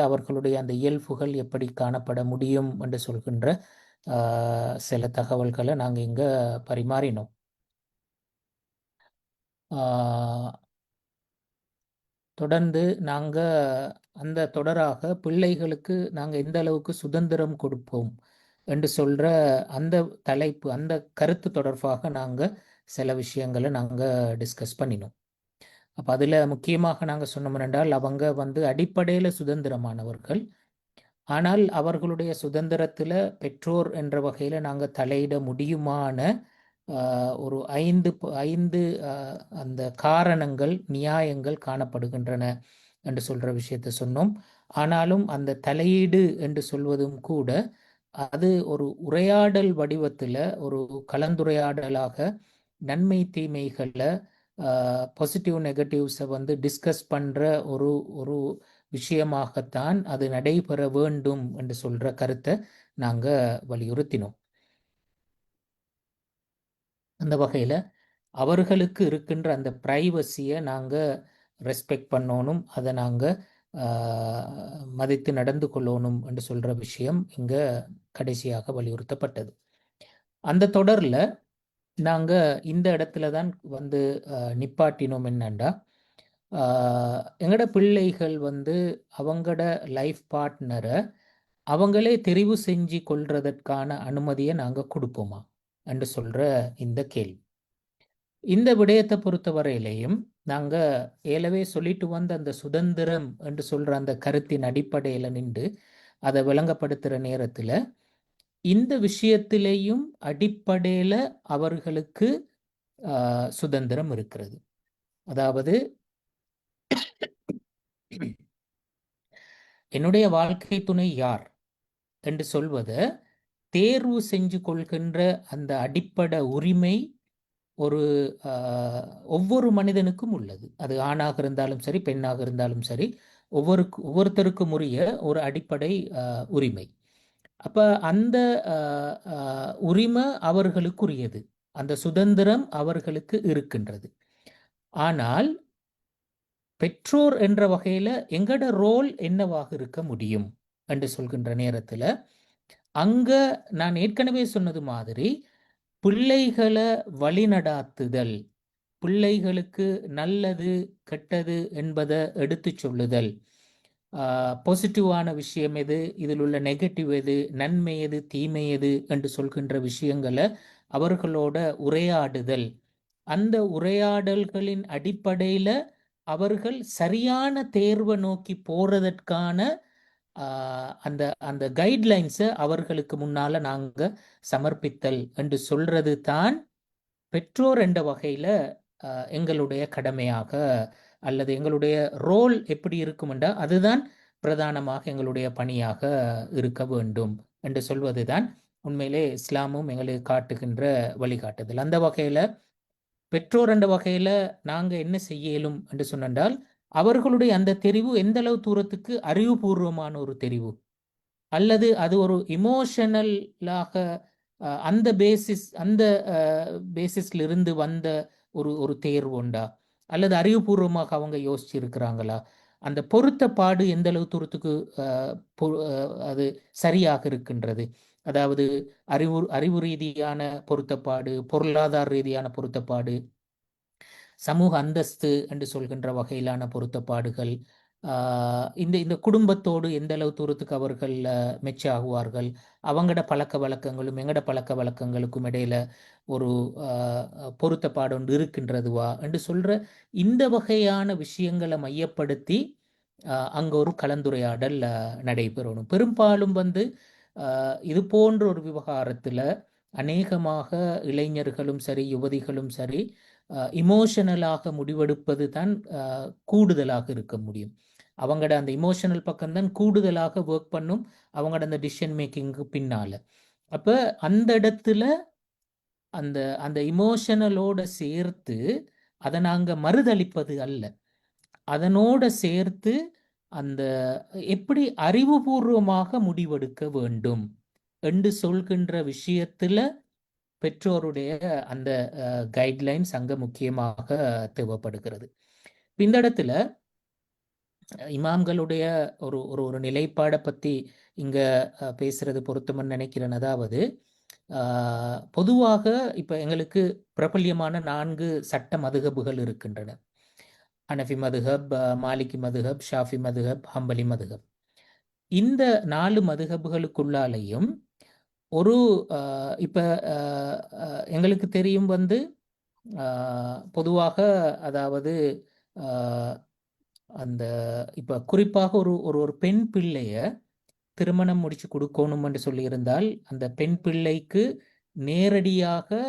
அவர்களுடைய அந்த இயல்புகள் எப்படி காணப்பட முடியும் என்று சொல்கின்ற சில தகவல்களை நாங்கள் இங்கே பரிமாறினோம். தொடர்ந்து நாங்கள் அந்த தொடராக பிள்ளைகளுக்கு நாங்கள் எந்த அளவுக்கு சுதந்திரம் கொடுப்போம் என்று சொல்கிற அந்த தலைப்பு, அந்த கருத்து தொடர்பாக நாங்கள் சில விஷயங்களை நாங்கள் டிஸ்கஸ் பண்ணினோம். அப்போ அதில் முக்கியமாக நாங்கள் சொன்னோம் என்றால், அவங்க அடிப்படையில் சுதந்திரமானவர்கள். ஆனால் அவர்களுடைய சுதந்திரத்தில் பெற்றோர் என்ற வகையில் நாங்கள் தலையிட முடியுமான ஒரு ஐந்து அந்த காரணங்கள், நியாயங்கள் காணப்படுகின்றன என்று சொல்கிற விஷயத்தை சொன்னோம். ஆனாலும் அந்த தலையீடு என்று சொல்வதும் கூட அது ஒரு உரையாடல் வடிவத்தில், ஒரு கலந்துரையாடலாக நன்மை தீமைகளை, பாசிட்டிவ் நெகட்டிவ்ஸை டிஸ்கஸ் பண்ணுற ஒரு ஒரு விஷயமாகத்தான் அது நடைபெற வேண்டும் என்று சொல்கிற கருத்தை நாங்கள் வலியுறுத்தினோம். அந்த வகையில் அவர்களுக்கு இருக்கின்ற அந்த ப்ரைவசியை நாங்கள் ரெஸ்பெக்ட் பண்ணணும், அதை நாங்கள் மதித்து நடந்து கொள்ளணும் என்று சொல்கிற விஷயம் இங்கே கடைசியாக வலியுறுத்தப்பட்டது. அந்த தொடரில் நாங்கள் இந்த இடத்துல தான் நிப்பாட்டினோம். என்னண்டா, எங்களோட பிள்ளைகள் அவங்களோட லைஃப் பார்ட்னரை அவங்களே தெரிவு செஞ்சு கொள்றதற்கான அனுமதியை நாங்கள் கொடுப்போமா என்று சொல்கிற இந்த கேள்வி. இந்த விடயத்தை பொறுத்தவரையிலையும் நாங்கள் ஏலவே சொல்லிட்டு வந்த அந்த சுதந்திரம் என்று சொல்கிற அந்த கருத்தின் அடிப்படையில் நின்று அதை விளங்கப்படுத்துகிற நேரத்தில் இந்த விஷயத்திலேயும் அடிப்படையில் அவர்களுக்கு சுதந்திரம் இருக்கிறது. அதாவது என்னுடைய வாழ்க்கை துணை யார் என்று சொல்வதை தேர்வு செஞ்சு கொள்கின்ற அந்த அடிப்படை உரிமை ஒவ்வொரு மனிதனுக்கும் உள்ளது. அது ஆணாக இருந்தாலும் சரி, பெண்ணாக இருந்தாலும் சரி, ஒவ்வொருத்தருக்கும் உரிய ஒரு அடிப்படை உரிமை. அப்போ அந்த உரிமை அவர்களுக்குரியது, அந்த சுதந்திரம் அவர்களுக்கு இருக்கின்றது. ஆனால் பெற்றோர் என்ற வகையில் எங்கட ரோல் என்னவாக இருக்க முடியும் என்று சொல்கின்ற நேரத்தில் அங்க நான் ஏற்கனவே சொன்னது மாதிரி பிள்ளைகளை வழிநடாத்துதல், பிள்ளைகளுக்கு நல்லது கெட்டது என்பதை எடுத்து சொல்லுதல், பாசிட்டிவான விஷயம் எது, இதில் உள்ள நெகட்டிவ் எது, நன்மை எது, தீமை எது என்று சொல்கின்ற விஷயங்களை அவர்களோட உரையாடுதல், அந்த உரையாடல்களின் அடிப்படையில் அவர்கள் சரியான தேர்வை நோக்கி போறதற்கான அந்த அந்த கைட்லைன்ஸை அவர்களுக்கு முன்னால நாங்க சமர்ப்பித்தல் என்று சொல்றது தான் பெற்றோர் என்ற வகையில எங்களுடைய கடமையாக அல்லது எங்களுடைய ரோல் எப்படி இருக்குமெண்டா அதுதான் பிரதானமாக எங்களுடைய பணியாக இருக்க வேண்டும் என்று சொல்வதுதான் உண்மையிலே இஸ்லாமும் எங்களுக்கு காட்டுகின்ற வழிகாட்டுதல். அந்த வகையில பெற்றோர் என்ற வகையில நாங்க என்ன செய்யலும் என்று சொன்னால், அவர்களுடைய அந்த தெரிவு எந்த அளவு தூரத்துக்கு அறிவுபூர்வமான ஒரு தெரிவு, அல்லது அது ஒரு இமோஷனலாக அந்த பேசிஸ்ல இருந்து வந்த ஒரு தேர்வு உண்டா, அல்லது அறிவுபூர்வமாக அவங்க யோசிச்சு இருக்கிறாங்களா, அந்த பொருத்தப்பாடு எந்த அளவு தூரத்துக்கு அது சரியாக இருக்கின்றது. அதாவது அறிவு ரீதியான பொருத்தப்பாடு, பொருளாதார ரீதியான பொருத்தப்பாடு, சமூக அந்தஸ்து என்று சொல்கின்ற வகையிலான பொருத்தப்பாடுகள், இந்த இந்த குடும்பத்தோடு எந்த அளவு தூரத்துக்கு அவர்கள் மெச்ச ஆகுவார்கள், அவங்களோட பழக்க வழக்கங்களும் எங்களோட பழக்க வழக்கங்களுக்கும் இடையில ஒரு பொருத்தப்பாடு ஒன்று இருக்கின்றதுவா என்று சொல்ற இந்த வகையான விஷயங்களை மையப்படுத்தி அங்கே ஒரு கலந்துரையாடல் நடைபெறணும். பெரும்பாலும் இது போன்ற ஒரு விவகாரத்தில் அநேகமாக இளைஞர்களும் சரி, யுவதிகளும் சரி, இமோஷனலாக முடிவெடுப்பது தான் கூடுதலாக இருக்க முடியும். அவங்களோட அந்த இமோஷனல் பக்கம்தான் கூடுதலாக ஒர்க் பண்ணும் அவங்களோட அந்த டிசிஷன் மேக்கிங்க்கு பின்னால. அப்போ அந்த இடத்துல அந்த அந்த இமோஷனலோட சேர்த்து அதை நாங்கள் மறுதளிப்பது அல்ல, அதனோட சேர்த்து அந்த எப்படி அறிவுபூர்வமாக முடிவெடுக்க வேண்டும் என்று சொல்கின்ற விஷயத்துல பெற்றோருடைய அந்த கைட்லைன்ஸ் அங்க முக்கியமாக தேவைப்படுகிறது. இந்த இடத்துல இமாம்களுடைய ஒரு ஒரு ஒரு நிலைப்பாடை பற்றி இங்கே பேசுறது பொருத்தம்னு நினைக்கிறேன். அதாவது பொதுவாக இப்போ எங்களுக்கு பிரபல்யமான 4 சட்ட மதுஹபுகள் இருக்கின்றன. ஹனஃபி மதுஹப், மாலிகி மதுஹப், ஷாஃபி மதுஹப், ஹம்பலி மதுஹப். இந்த 4 மதுஹபுகளுக்குள்ளாலையும் ஒரு இப்போ எங்களுக்கு தெரியும் வந்து பொதுவாக அதாவது அந்த இப்போ குறிப்பாக ஒரு ஒரு ஒரு பெண் பிள்ளைய திருமணம் முடிச்சு கொடுக்கணும் என்று சொல்லியிருந்தால் அந்த பெண் பிள்ளைக்கு நேரடியாக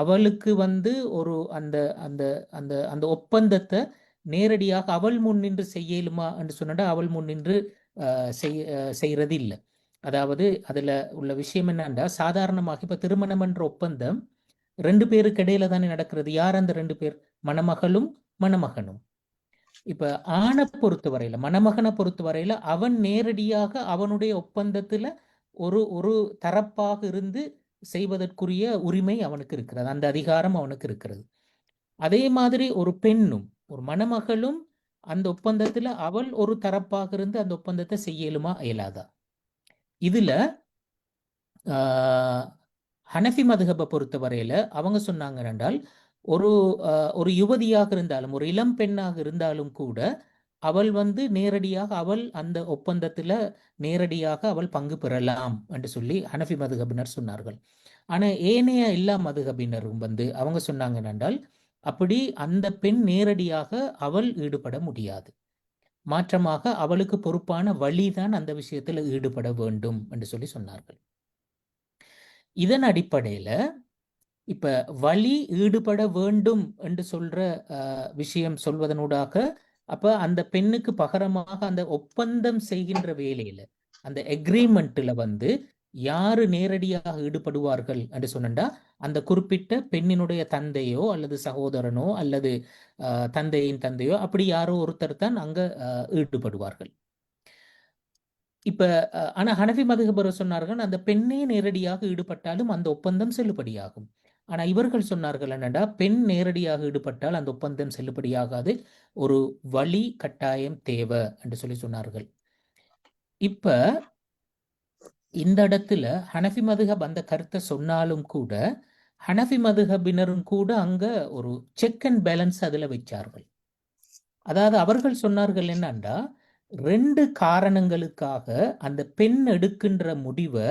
அவளுக்கு வந்து ஒரு அந்த அந்த அந்த அந்த ஒப்பந்தத்தை நேரடியாக அவள் முன்னின்று செய்யலுமா என்று சொன்னா அவள் முன்னின்று செய்யறது இல்லை. அதாவது அதுல உள்ள விஷயம் என்னன்னா, சாதாரணமாக இப்ப திருமணம் என்ற ஒப்பந்தம் 2 பேருக்கு இடையில தானே நடக்கிறது. யார் அந்த 2 பேர்? மணமகளும் மணமகனும். இப்ப ஆணை பொறுத்தவரையில, மணமகனை பொறுத்தவரையில அவன் நேரடியாக அவனுடைய ஒப்பந்தத்துல ஒரு ஒரு தரப்பாக இருந்து செய்வதற்குரிய உரிமை அவனுக்கு இருக்கிறது, அந்த அதிகாரம் அவனுக்கு இருக்கிறது. அதே மாதிரி ஒரு பெண்ணும் ஒரு மணமகளும் அந்த ஒப்பந்தத்துல அவள் ஒரு தரப்பாக இருந்து அந்த ஒப்பந்தத்தை செய்யலுமா இயலாதா? இதுல ஹனஃபி மதுஹபை பொறுத்தவரையில அவங்க சொன்னாங்க என்றால், ஒரு ஒரு யுவதியாக இருந்தாலும் ஒரு இளம் பெண்ணாக இருந்தாலும் கூட அவள் வந்து நேரடியாக அவள் அந்த ஒப்பந்தத்துல நேரடியாக அவள் பங்கு பெறலாம் என்று சொல்லி ஹனஃபி மதுஹபினர் சொன்னார்கள். ஆனா ஏனைய எல்லா மதுஹபினரும் வந்து அவங்க சொன்னாங்க என்றால், அப்படி அந்த பெண் நேரடியாக அவள் ஈடுபட முடியாது. மாற்றமாக அவளுக்கு பொறுப்பான வழிதான் அந்த விஷயத்துல ஈடுபட வேண்டும் என்று சொல்லி சொன்னார்கள். இதன் அடிப்படையில இப்ப வழி ஈடுபட வேண்டும் என்று சொல்ற விஷயம் சொல்வதனூடாக அப்ப அந்த பெண்ணுக்கு பகரமாக அந்த ஒப்பந்தம் செய்கின்ற வேலையில அந்த எக்ரிமெண்ட்ல வந்து யாரு நேரடியாக ஈடுபடுவார்கள் என்று சொன்னா, அந்த குறிப்பிட்ட பெண்ணினுடைய தந்தையோ அல்லது சகோதரனோ அல்லது தந்தையின் தந்தையோ அப்படி யாரோ ஒருத்தர் தான் அங்க ஈடுபடுவார்கள். இப்ப ஆனா ஹனஃபி மதுஹபர் சொன்னார்கள் அந்த பெண்ணே நேரடியாக ஈடுபட்டாலும் அந்த ஒப்பந்தம் செல்லுபடியாகும். ஆனா இவர்கள் சொன்னார்கள் என்னடா, பெண் நேரடியாக ஈடுபட்டால் அந்த ஒப்பந்தம் செல்லுபடியாகாது, ஒரு வழி கட்டாயம் தேவை என்று சொல்லி சொன்னார்கள். இப்ப இந்த இடத்துல ஹனஃபி மதுஹப் அந்த கருத்தை சொன்னாலும் கூட ஹனஃபி மதுஹபினரும் கூட அங்க ஒரு செக் அண்ட் பேலன்ஸ் அதுல வச்சார்கள். அதாவது அவர்கள் சொன்னார்கள் என்னன்னா, 2 காரணங்களுக்காக அந்த பெண் எடுக்கின்ற முடிவை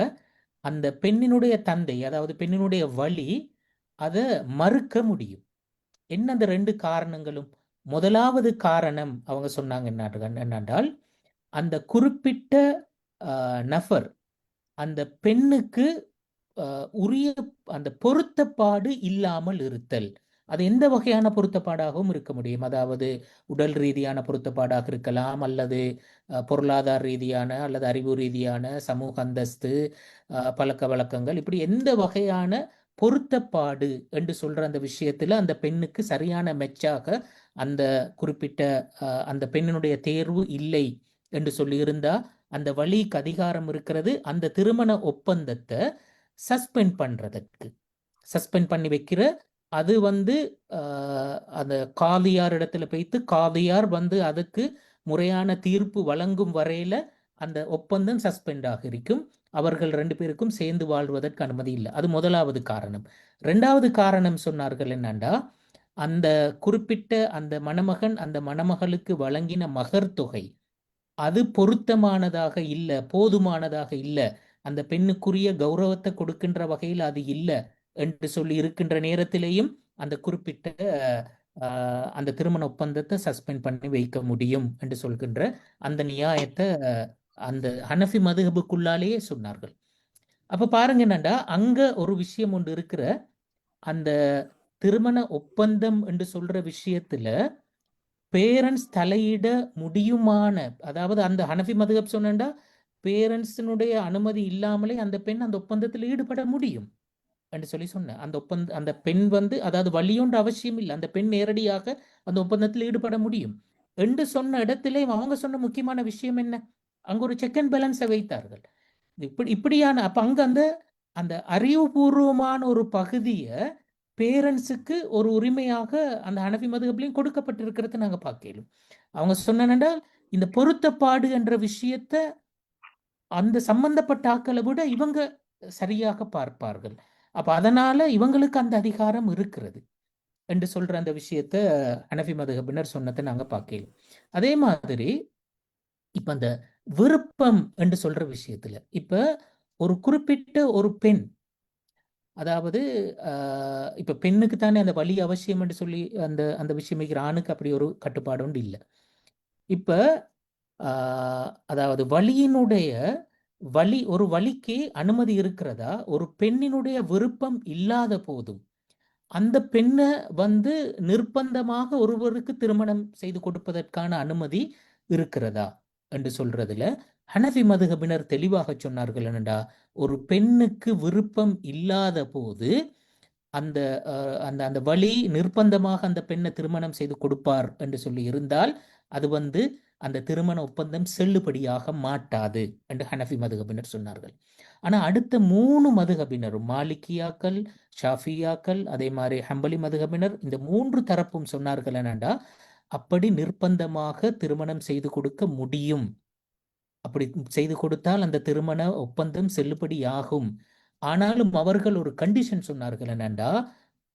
அந்த பெண்ணினுடைய தந்தை, அதாவது பெண்ணினுடைய வழி அதை மறுக்க முடியும். என்ன அந்த 2 காரணங்களும்? முதலாவது காரணம் அவங்க சொன்னாங்க என்னென்றால், அந்த குறிப்பிட்ட நபர் அந்த பெண்ணுக்கு உரிய அந்த பொருத்தப்பாடு இல்லாமல் இருத்தல். அது எந்த வகையான பொருத்தப்பாடாகவும் இருக்க முடியும். அதாவது உடல் ரீதியான பொருத்தப்பாடாக இருக்கலாம், அல்லது பொருளாதார ரீதியான அல்லது அறிவு ரீதியான சமூக அந்தஸ்து, பழக்க வழக்கங்கள், இப்படி எந்த வகையான பொருத்தப்பாடு என்று சொல்ற அந்த விஷயத்துல அந்த பெண்ணுக்கு சரியான மெச்சாக அந்த குறிப்பிட்ட அந்த பெண்ணினுடைய தேர்வு இல்லை என்று சொல்லியிருந்தா அந்த வழிக்கு அதிகாரம் இருக்கிறது அந்த திருமண ஒப்பந்தத்தை சஸ்பெண்ட் பண்றதுக்கு. சஸ்பெண்ட் பண்ணி வைக்கிற அது வந்து அந்த காதியார் இடத்துல போய்த்து காதியார் வந்து அதுக்கு முறையான தீர்ப்பு வழங்கும் வரையில அந்த ஒப்பந்தம் சஸ்பெண்ட் ஆக இருக்கும். அவர்கள் 2 பேருக்கும் சேர்ந்து வாழ்வதற்கு அனுமதி இல்லை. அது முதலாவது காரணம். 2வது காரணம் சொன்னார்கள் என்னண்டா, அந்த குறிப்பிட்ட அந்த மணமகன் அந்த மணமகளுக்கு வழங்கின மகர் தொகை அது பொருத்தமானதாக இல்லை, போதுமானதாக இல்லை, அந்த பெண்ணுக்குரிய கௌரவத்தை கொடுக்கின்ற வகையில் அது இல்லை என்று சொல்லி இருக்கின்ற நேரத்திலேயும் அந்த குறிப்பிட்ட அந்த திருமண ஒப்பந்தத்தை சஸ்பெண்ட் பண்ணி வைக்க முடியும் என்று சொல்கின்ற அந்த நியாயத்தை அந்த ஹனஃபி மதுஹபுக்குள்ளாலேயே சொன்னார்கள். அப்ப பாருங்க என்னண்டா, அங்க ஒரு விஷயம் ஒன்று இருக்கிற அந்த திருமண ஒப்பந்தம் என்று சொல்ற விஷயத்துல பேரண்ட்ஸ் தலையிட முடியுமான, அதாவது அந்த ஹனஃபி மதுஹப் சொன்னா பேரண்ட்ஸினுடைய அனுமதி இல்லாமலே அந்த பெண் அந்த ஒப்பந்தத்தில் ஈடுபட முடியும் என்று சொல்லி சொன்ன அந்த அந்த பெண் வந்து அதாவது வழியொன்று அவசியம் இல்லை, அந்த பெண் நேரடியாக அந்த ஒப்பந்தத்தில் ஈடுபட முடியும் என்று சொன்ன இடத்திலே அவங்க சொன்ன முக்கியமான விஷயம் என்ன? அங்க ஒரு செக் அண்ட் பேலன்ஸை வைத்தார்கள். இப்படியான அப்ப அங்க அந்த அந்த அறிவுபூர்வமான ஒரு பகுதியை பேரண்ட்ஸுக்கு ஒரு உரிமையாக அந்த ஹனஃபி மதுஹப்லையும் கொடுக்கப்பட்டிருக்கிறத நாங்க பார்க்கலாம். அவங்க சொன்னா இந்த பொருத்தப்பாடு என்ற விஷயத்த அந்த சம்பந்தப்பட்ட ஆக்களை விட இவங்க சரியாக பார்ப்பார்கள். அப்ப அதனால இவங்களுக்கு அந்த அதிகாரம் இருக்கிறது என்று சொல்ற அந்த விஷயத்த ஹனஃபி மதுஹபினர் சொன்னதை நாங்க பார்க்கலாம். அதே மாதிரி இப்ப அந்த விருப்பம் என்று சொல்ற விஷயத்துல இப்ப ஒரு குறிப்பிட்ட ஒரு பெண், அதாவது இப்ப பெண்ணுக்கு தானே அந்த வலி அவசியம் என்று சொல்லி அந்த அந்த விஷயம் வைக்கிற, ஆணுக்கு அப்படி ஒரு கட்டுப்பாடு ஒன்று இல்லை. இப்ப அதாவது ஒரு வலிக்கு அனுமதி இருக்கிறதா? ஒரு பெண்ணினுடைய விருப்பம் இல்லாத போதும் அந்த பெண்ணை நிர்பந்தமாக ஒருவருக்கு திருமணம் செய்து கொடுப்பதற்கான அனுமதி இருக்கிறதா என்று சொல்றதுல ஹனஃபி மதுஹபினர் தெளிவாக சொன்னார்கள். என்னடா, ஒரு பெண்ணுக்கு விருப்பம் இல்லாத போது அந்த அந்த அந்த வழி நிர்பந்தமாக அந்த பெண்ணை திருமணம் செய்து கொடுப்பார் என்று சொல்லி இருந்தால் அது அந்த திருமண ஒப்பந்தம் செல்லுபடியாக மாட்டாது என்று ஹனஃபி மதுஹபினர் சொன்னார்கள். ஆனா அடுத்த 3 மதுஹபினரும், மாலிகியாக்கள், ஷாஃபியாக்கள், அதே மாதிரி ஹம்பலி மதுஹபினர், இந்த 3 தரப்பும் சொன்னார்கள் என்னண்டா, அப்படி நிர்பந்தமாக திருமணம் செய்து கொடுக்க முடியும். அப்படி செய்து கொடுத்தால் அந்த திருமண ஒப்பந்தம் செல்லுபடியாகும். ஆனாலும் அவர்கள் ஒரு கண்டிஷன் சொன்னார்கள். என்னண்டா,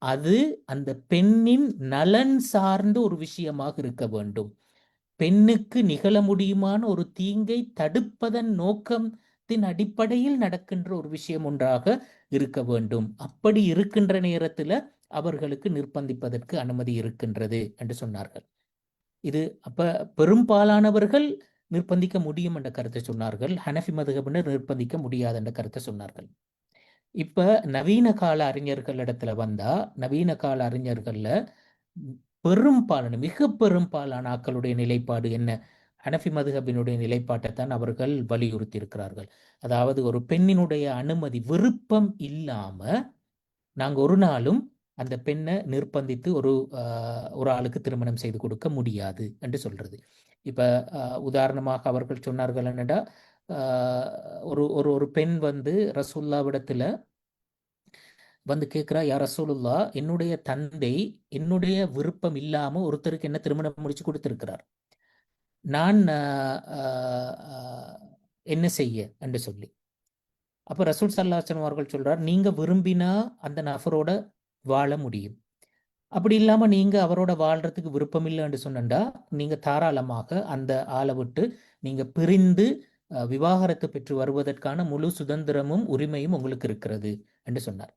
அது அந்த பெண்ணின் நலன் சார்ந்த ஒரு விஷயமாக இருக்க வேண்டும். பெண்ணுக்கு நிகழ முடியுமான ஒரு தீங்கை தடுப்பதன் நோக்கத்தின் அடிப்படையில் நடக்கின்ற ஒரு விஷயம் ஒன்றாக இருக்க வேண்டும். அப்படி இருக்கின்ற நேரத்தில் அவர்களுக்கு நிர்பந்திப்பதற்கு அனுமதி இருக்கின்றது என்று சொன்னார்கள். இது அப்ப பெரும்பாலானவர்கள் நிர்பந்திக்க முடியும் என்ற கருத்தை சொன்னார்கள். ஹனஃபி மதுஹபினர் நிர்பந்திக்க முடியாது என்ற கருத்தை சொன்னார்கள். இப்ப நவீன கால அறிஞர்களிடத்துல வந்தா, நவீன கால அறிஞர்கள்ல மிக பெரும்பாலான ஆக்களுடைய நிலைப்பாடு என்ன? ஹனஃபி மதுஹபினுடைய நிலைப்பாட்டை தான் அவர்கள் வலியுறுத்தி இருக்கிறார்கள். அதாவது ஒரு பெண்ணினுடைய அனுமதி, விருப்பம் இல்லாம நாங்க ஒரு நாளும் அந்த பெண்ணை நிர்பந்தித்து ஒரு ஆளுக்கு திருமணம் செய்து கொடுக்க முடியாது என்று சொல்றது. இப்ப உதாரணமாக அவர்கள் சொன்னார்கள் என்னடா, ஒரு ஒரு ஒரு பெண் ரசூலுல்லாவிடத்துல கேட்கிறா, யா ரசூலுல்லா, என்னுடைய தந்தை என்னுடைய விருப்பம் இல்லாம ஒருத்தருக்கு என்ன திருமணம் முடிச்சு கொடுத்திருக்கிறார், நான் என்ன செய்ய என்று சொல்லி. அப்ப ரசூல் ஸல்லல்லாஹு அலைஹி வஸல்லம் அவர்கள் சொல்றார், நீங்க விரும்பினா அந்த நபரோட வாழ முடியும். அப்படி இல்லாம நீங்க அவரோட வாழ்றதுக்கு விருப்பம் இல்லைன்னு சொன்னா நீங்க தாராளமாக அந்த ஆளை விட்டு நீங்க பிரிந்து விவாகரத்து பெற்று வருவதற்கான முழு சுதந்திரமும் உரிமையும் உங்களுக்கு இருக்கிறது என்று சொன்னார்.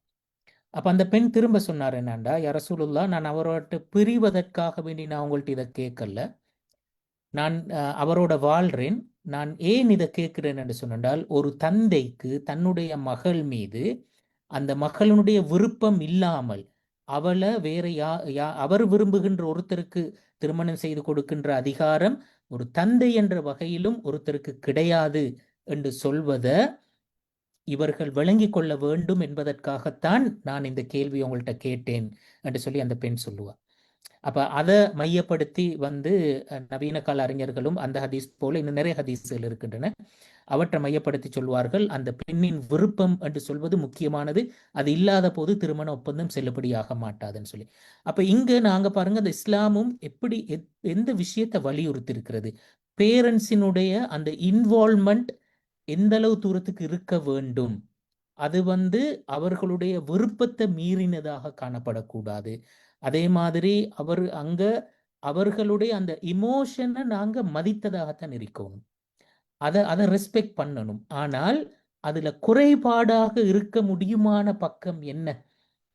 அப்ப அந்த பெண் திரும்ப சொன்னார், என்னண்டா, யா ரசூலுல்லாஹ், நான் அவரோட பிரிவதற்காக வேண்டி நான் உங்கள்ட்ட இதை கேட்கல, நான் அவரோட வாழ்றேன். நான் ஏன் இதை கேட்கிறேன் என்று சொன்னால், ஒரு தந்தைக்கு தன்னுடைய மகள் மீது அந்த மகளுடைய விருப்பம் இல்லாமல் அவளை வேற அவர் விரும்புகின்ற ஒருத்தருக்கு திருமணம் செய்து கொடுக்கின்ற அதிகாரம் ஒரு தந்தை என்ற வகையிலும் ஒருத்தருக்கு கிடையாது என்று சொல்வதை இவர்கள் விளங்கிக் கொள்ள வேண்டும் என்பதற்காகத்தான் நான் இந்த கேள்வி உங்கள்கிட்ட கேட்டேன் என்று சொல்லி அந்த பெண் சொல்லுவார். அப்ப அதை மையப்படுத்தி நவீன கால அறிஞர்களும் அந்த ஹதீஸ் போல இன்னும் நிறைய ஹதீஸ்கள் இருக்கின்றன, அவற்றை மையப்படுத்தி சொல்வார்கள், அந்த பெண்ணின் விருப்பம் என்று சொல்வது முக்கியமானது, அது இல்லாத போது திருமண ஒப்பந்தம் செல்லுபடியாக மாட்டாதுன்னு சொல்லி. அப்ப இங்க நாங்க பாருங்க, அந்த இஸ்லாமும் எப்படி எந்த விஷயத்தை வலியுறுத்தி இருக்கிறது, பேரண்ட்ஸினுடைய அந்த இன்வால்மெண்ட் எந்த அளவு தூரத்துக்கு இருக்க வேண்டும், அது அவர்களுடைய விருப்பத்தை மீறினதாக காணப்படக்கூடாது. அதே மாதிரி அவர்களுடைய அந்த இமோஷனை நாங்க மதித்ததாகத்தான் இருக்கணும், அதை ரெஸ்பெக்ட் பண்ணணும். ஆனால் அதுல குறைபாடாக இருக்க முடியுமான பக்கம் என்ன